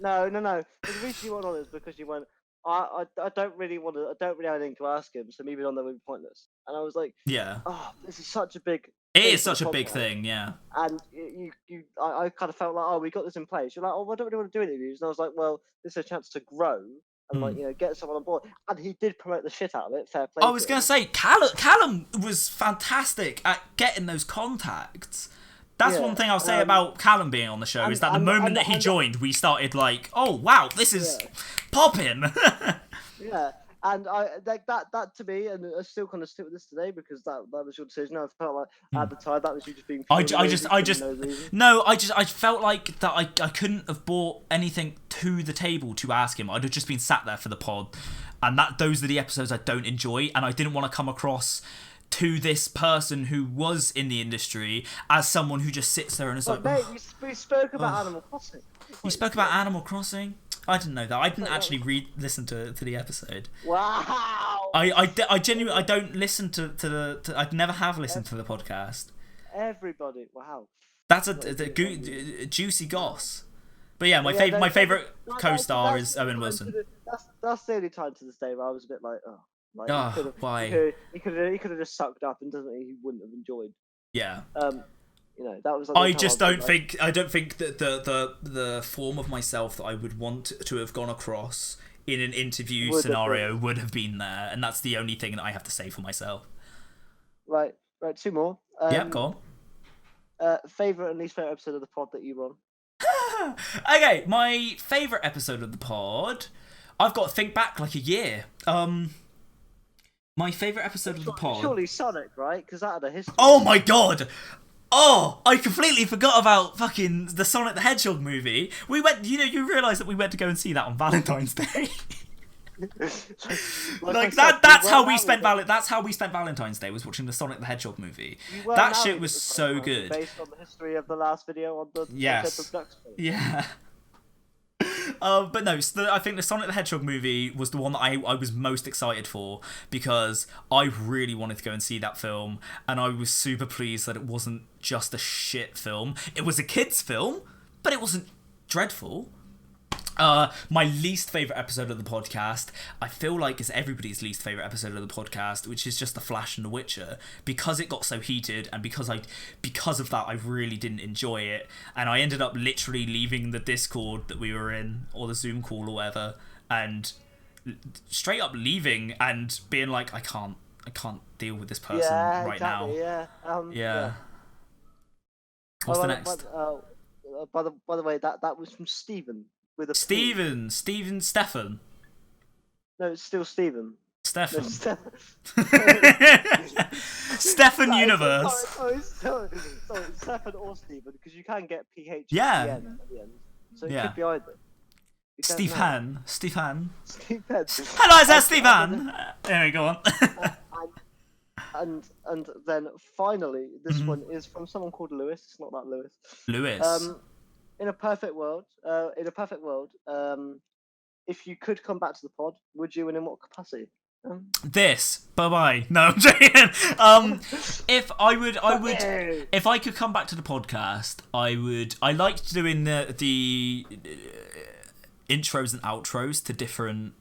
No. The reason you weren't on it is because you went, I don't really have anything to ask him, so maybe on there would be pointless. And I was like, yeah. Oh, this is such a big. It is such a big thing, yeah. And I kind of felt like, oh, we got this in place. You're like, oh, I don't really want to do interviews. And I was like, well, this is a chance to grow and like, you know, get someone on board. And he did promote the shit out of it. Fair play. I was gonna say, Callum was fantastic at getting those contacts. That's one thing I'll say about Callum being on the show, is that the moment that he joined, we started like, oh wow, this is popping. Yeah. And I like that to me, and I still kind of stick with this today because that was your decision. I felt like at the time that was you just being. I felt like that I couldn't have brought anything to the table to ask him. I'd have just been sat there for the pod, and those are the episodes I don't enjoy, and I didn't want to come across to this person who was in the industry as someone who just sits there and is like. Mate, we spoke about Animal Crossing. You spoke about Animal Crossing. I didn't know that. I didn't actually listen to the episode. Wow. I genuinely don't listen to I never have listened to the podcast. Everybody, wow. That's a juicy goss. But yeah, my favorite co-star is Owen Wilson. That's the only time to this day where I was a bit like, oh, why? He could have just sucked up and he wouldn't have enjoyed. Yeah. You know, that was. I don't think that the form of myself that I would want to have gone across in an interview scenario would have been there, and that's the only thing that I have to say for myself. Right, two more. Yeah, go on. Favorite and least favorite episode of the pod that you were on? Okay, my favorite episode of the pod. I've got to think back like a year. My favorite episode of the pod. Surely Sonic, right? Because that had a history. Oh my god! Oh, I completely forgot about fucking the Sonic the Hedgehog movie. We went, you realise that we went to go and see that on Valentine's Day. Like I said, that's how we married, spent but that's how we spent Valentine's Day, was watching the Sonic the Hedgehog movie. we were That shit married was at the so time, good. based on the history of the last video on the Yes. Ducks page. Yeah. But no, I think the Sonic the Hedgehog movie was the one that I was most excited for, because I really wanted to go and see that film, and I was super pleased that it wasn't just a shit film. It was a kid's film, but it wasn't dreadful. My least favourite episode of the podcast, I feel like, is everybody's least favourite episode of the podcast, which is just The Flash and The Witcher, because it got so heated, and because of that I really didn't enjoy it, and I ended up literally leaving the Discord that we were in, or the Zoom call or whatever, and straight up leaving and being like, I can't deal with this person right now. Yeah. What's the next? By the way, that was from Stephen. With a Stephen. No, it's still Stephen. Stefan. No, Stefan. Stefan Universe. Sorry, Stefan or Stephen, because you can get PH Yeah. at the end. So it Yeah. could be either. Stefan. Stephen. Hello, is that Stefan? There we go on. and then finally, this one is from someone called Lewis. It's not that Lewis. Lewis. In a perfect world, if you could come back to the pod, would you, and in what capacity? This. Bye-bye. No, I'm joking. If I could come back to the podcast, I would. I liked doing the intros and outros to different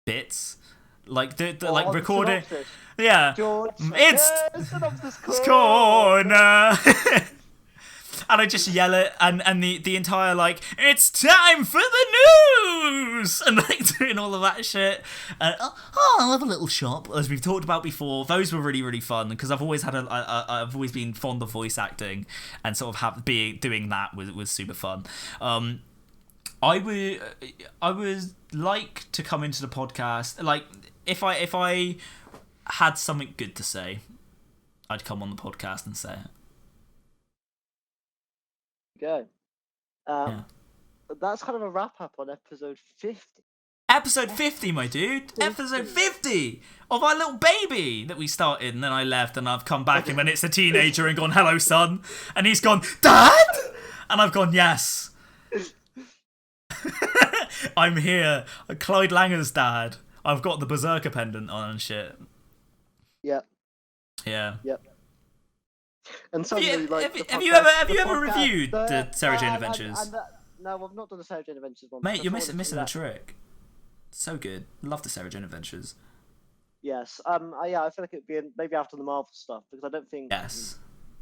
bits, like like recording. Synopsis. Yeah, George, it's synopsis corner. And I just yell it, and the entire, like, it's time for the news, and like doing all of that shit. And I'll have a little shop, as we've talked about before. Those were really, really fun, because I've always had I've always been fond of voice acting, and sort of doing that was super fun. I would like to come into the podcast, like, if I had something good to say, I'd come on the podcast and say it. Go. That's kind of a wrap up on episode 50. Episode 50, my dude. Episode 50 of our little baby that we started, and then I left, and I've come back, and when it's a teenager, and gone, hello, son, and he's gone, Dad, and I've gone, yes. I'm here. Clyde Langer's dad. I've got the Berserker pendant on and shit. Yep. Yeah. Yep. And suddenly, have you ever reviewed the Sarah Jane Adventures? No, I've not done the Sarah Jane Adventures one. Mate, you're missing a trick. So good. Love the Sarah Jane Adventures. Yes. I feel like it'd be maybe after the Marvel stuff, because I don't think. Yes.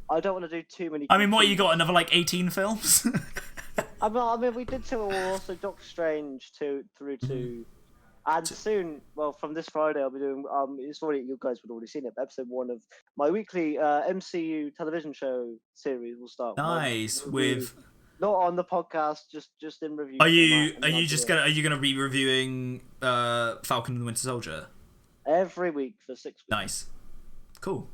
I don't want to do too many. I mean, what, you got another like 18 films? I mean, we did two, also Doctor Strange through to. And soon, well, from this Friday, I'll be doing. It's already, you guys would already seen it. Episode 1 of my weekly MCU television show series will start. Nice. With not on the podcast, just in review. Are you gonna be reviewing Falcon and the Winter Soldier every week for 6 weeks? Nice. Cool.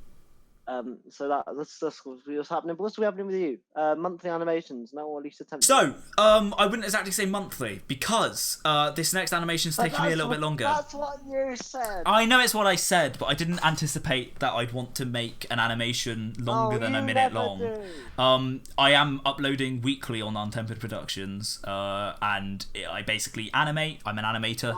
So that's what's happening. But what's happening with you? Monthly animations, now, or at least attempt. So, I wouldn't exactly say monthly, because this next animation's taking me a little bit longer. That's what you said. I know it's what I said, but I didn't anticipate that I'd want to make an animation longer than a minute long. I am uploading weekly on Untempered Productions, and I basically animate. I'm an animator.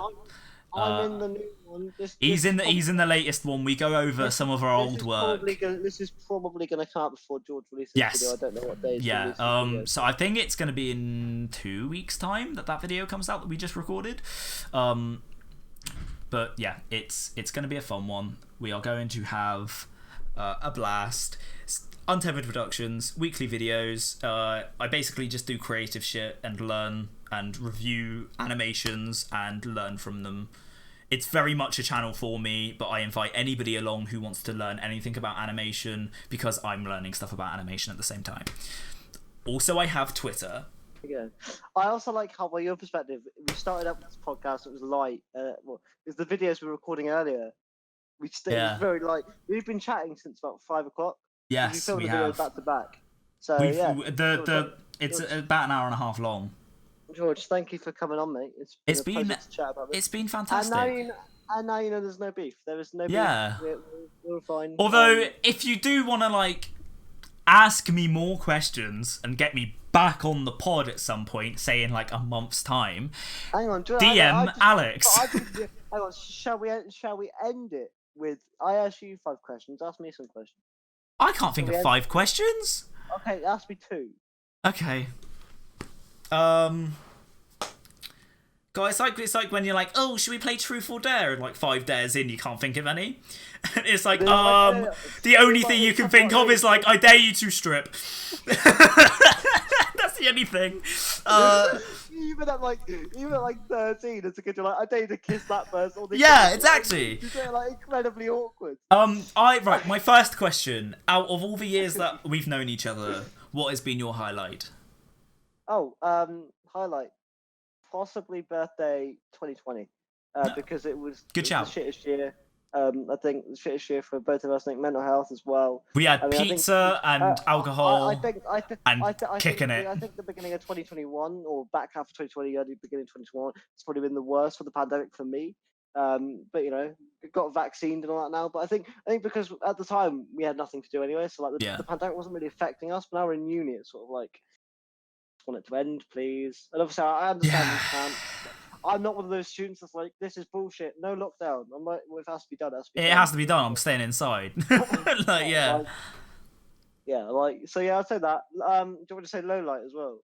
I'm in the new one. He's in the latest one. We go over some of our old work. This is probably going to come out before George releases Yes. the video. I don't know what day. Yeah. So I think it's going to be in 2 weeks' time that video comes out that we just recorded. But yeah, it's going to be a fun one. We are going to have a blast. Untethered Productions, weekly videos. I basically just do creative shit and learn and review animations and learn from them. It's very much a channel for me, but I invite anybody along who wants to learn anything about animation, because I'm learning stuff about animation at the same time. Also, I have Twitter. Yeah. I also like how, by your perspective, we started up this podcast, it was light. Because the videos we were recording earlier, it was very light. We've been chatting since about 5 o'clock. Yes, filmed we the videos have. back to back. So We've yeah, it's George, about an hour and a half long. George, thank you for coming on, mate. It's been It's a pleasure been to chat about this. it's been And now fantastic. you know there's no beef. There is no beef. Yeah. We're fine. Although, if you do want to like ask me more questions and get me back on the pod at some point, say in like a month's time, hang on, DM Alex. hang on, shall we end it with? I ask you 5 questions. Ask me some questions. I can't think of 5 questions. Okay, ask me 2. Okay. Guys, it's like when you're like, oh, should we play Truth or Dare? And like 5 dares in, you can't think of any. It's like, the only thing you can think of is like, I dare you to strip. That's the only thing. Even at like 13, as a kid, you're like, I dare you to kiss that person. Yeah, exactly. You're like incredibly awkward. Right, my first question. Out of all the years that we've known each other, what has been your highlight? Oh, highlight. Possibly birthday 2020, because it was Good shout. The shittest year. I think the shittest year for both of us. I think mental health as well. We had pizza and alcohol. Kicking it. I think the beginning of 2021 or back half of 2020, early beginning of 2021, it's probably been the worst for the pandemic for me. But you know, got vaccinated and all that now. But I think because at the time we had nothing to do anyway, so like the pandemic wasn't really affecting us. But now we're in uni, it's sort of like, want it to end, please. And obviously, I understand this can't. I'm not one of those students that's like, this is bullshit. No lockdown. I'm like, well, it has to be done. It has to be done. I'm staying inside. Like, yeah. So yeah, I'd say that. Do you want me to say low light as well?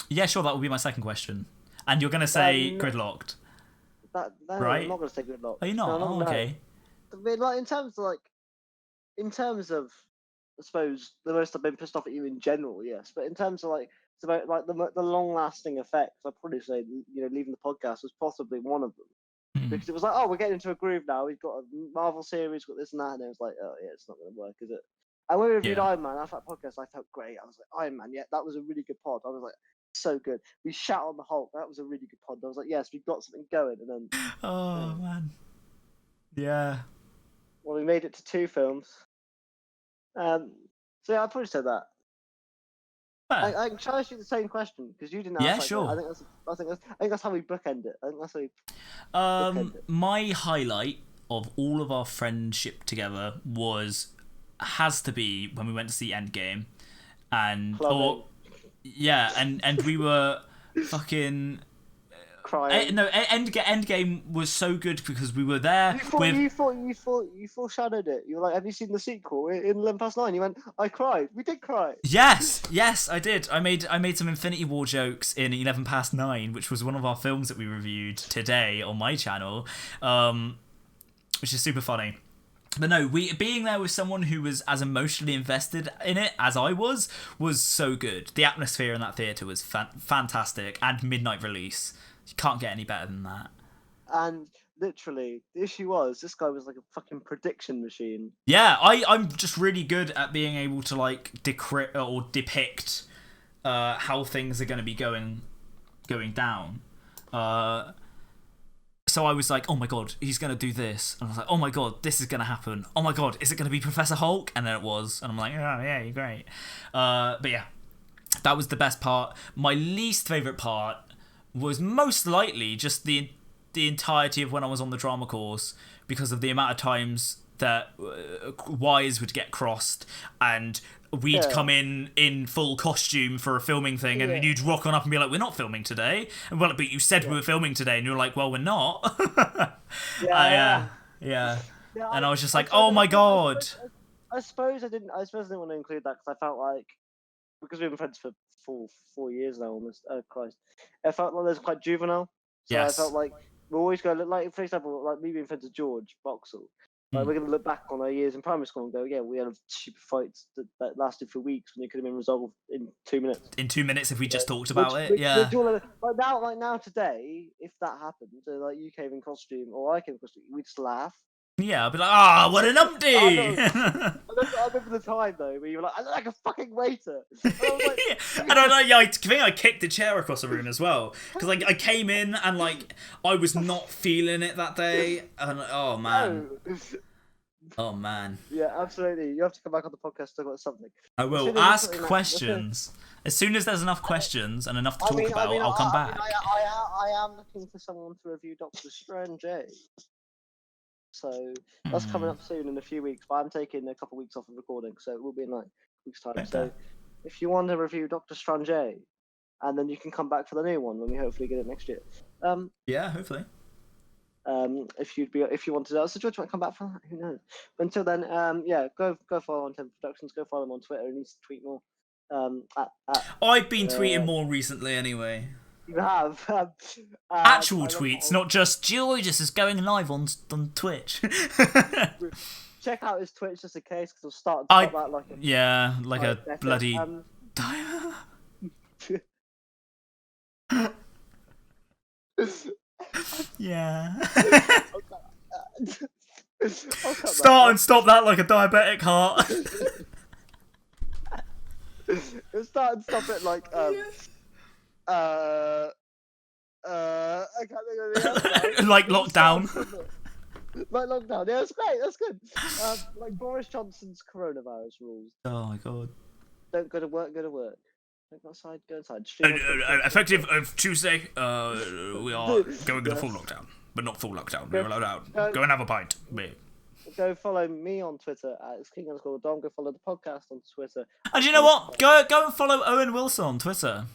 Yeah, sure. That will be my second question. And you're gonna say gridlocked. No, right? I'm not gonna say gridlocked. Are you not? No, okay. I mean, like in terms of, I suppose the most I've been pissed off at you in general, yes. But in terms of like, it's about like the long-lasting effects, I'd probably say, you know, leaving the podcast was possibly one of them, because it was like, oh, we're getting into a groove now. We've got a Marvel series, we've got this and that, and it was like, oh yeah, it's not going to work, is it? And when we reviewed Iron Man after that podcast, I felt great. I was like, Iron Man, yeah, that was a really good pod. I was like, so good. We shat on the Hulk. That was a really good pod. I was like, yes, we've got something going. And then, oh man, yeah. Well, we made it to 2 films. So yeah, I'd probably say that. I can try to ask you the same question because you didn't. Yeah, sure. I think that's how we bookend it. I think that's how we. My highlight of all of our friendship together has to be when we went to see Endgame, and and we were fucking crying. Endgame was so good because we were there. You foreshadowed it. You were like, "Have you seen the sequel in 11 Past 9?" You went, "I cried." We did cry. Yes, I did. I made some Infinity War jokes in 11 Past 9, which was one of our films that we reviewed today on my channel, which is super funny. But no, being there with someone who was as emotionally invested in it as I was so good. The atmosphere in that theatre was fantastic, and midnight release. You can't get any better than that. And literally, the issue was, this guy was like a fucking prediction machine. Yeah, I'm just really good at being able to like depict how things are going to be going down. So I was like, oh my god, he's going to do this. And I was like, oh my god, this is going to happen. Oh my god, is it going to be Professor Hulk? And then it was. And I'm like, oh yeah, you're great. But yeah, that was the best part. My least favourite part was most likely just the entirety of when I was on the drama course, because of the amount of times that wires would get crossed and we'd come in full costume for a filming thing, and you'd rock on up and be like, we're not filming today. And well, but you said we were filming today, and you're like, well, we're not. Yeah. And I was just like, oh my god. I suppose I didn't want to include that because I felt like, because we've been friends for 4 years now almost. Oh Christ! I felt like there's quite juvenile. So I felt like we're always going to, like, for example, like me being friends with George Boxall. Like, we're going to look back on our years in primary school and go, yeah, we had stupid fights that lasted for weeks when it could have been resolved in 2 minutes. In 2 minutes, if we just talked about it, yeah. Like now today, if that happened, so like you came in costume or I came in costume, we'd just laugh. Yeah, I'd be like, what an umpty! I remember the time though where you were like, I look like a fucking waiter. And I was like, I think I kicked the chair across the room as well, because like I came in and like I was not feeling it that day, and oh man. Oh man. Yeah, absolutely. You have to come back on the podcast to talk about something. I As will soon as there's ask something questions. As soon as there's enough questions and enough to talk about, I I'll come back. I am looking for someone to review Doctor Strange. So that's coming up soon in a few weeks. But I'm taking a couple of weeks off of recording, so it will be in like weeks' time. Right So there. if you want to review Doctor Strange, and then you can come back for the new one when we hopefully get it next year. Yeah, hopefully. If you want to, so George might come back for that. Who knows? But until then, yeah, go follow on Temple Productions. Go follow them on Twitter. He needs to tweet more. I've been tweeting more recently, anyway. You have Actual tweets, not just Georges is going live on Twitch. Check out his Twitch just in case, because he'll start out like a a bloody. Yeah. Start and stop that like a diabetic heart. Start and stop it like I can't think of the other. Like lockdown. Like lockdown. Yeah, that's great. That's good. Like Boris Johnson's coronavirus rules. Oh my god. Don't go to work. Go to work. Don't go outside. Go inside. Effective of Tuesday, we are going into full lockdown, but not full lockdown. We're allowed out. Go and have a pint. Go follow me on Twitter at @King_Dom. Go follow the podcast on Twitter. And you know what? Go and follow Owen Wilson on Twitter.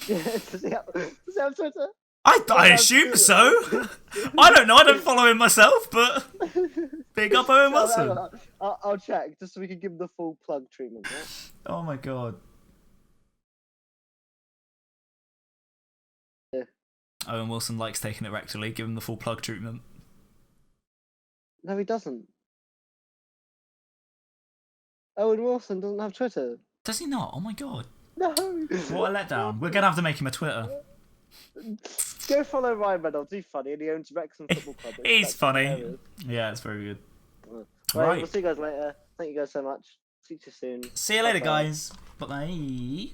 Yeah, does he have Twitter? I assume so. I don't know. I don't follow him myself, but big up Owen Wilson. I'll check just so we can give him the full plug treatment. Yeah? Oh my god. Yeah. Owen Wilson likes taking it rectally. Give him the full plug treatment. No, he doesn't. Owen Wilson doesn't have Twitter. Does he not? Oh my god. No. What a letdown. We're going to have to make him a Twitter. Go follow Ryan Reynolds. He's funny and he owns Wrexham Football Club. He's funny. Yeah, it's very good. Right. We'll see you guys later. Thank you guys so much. See you soon. See you later, guys. Bye.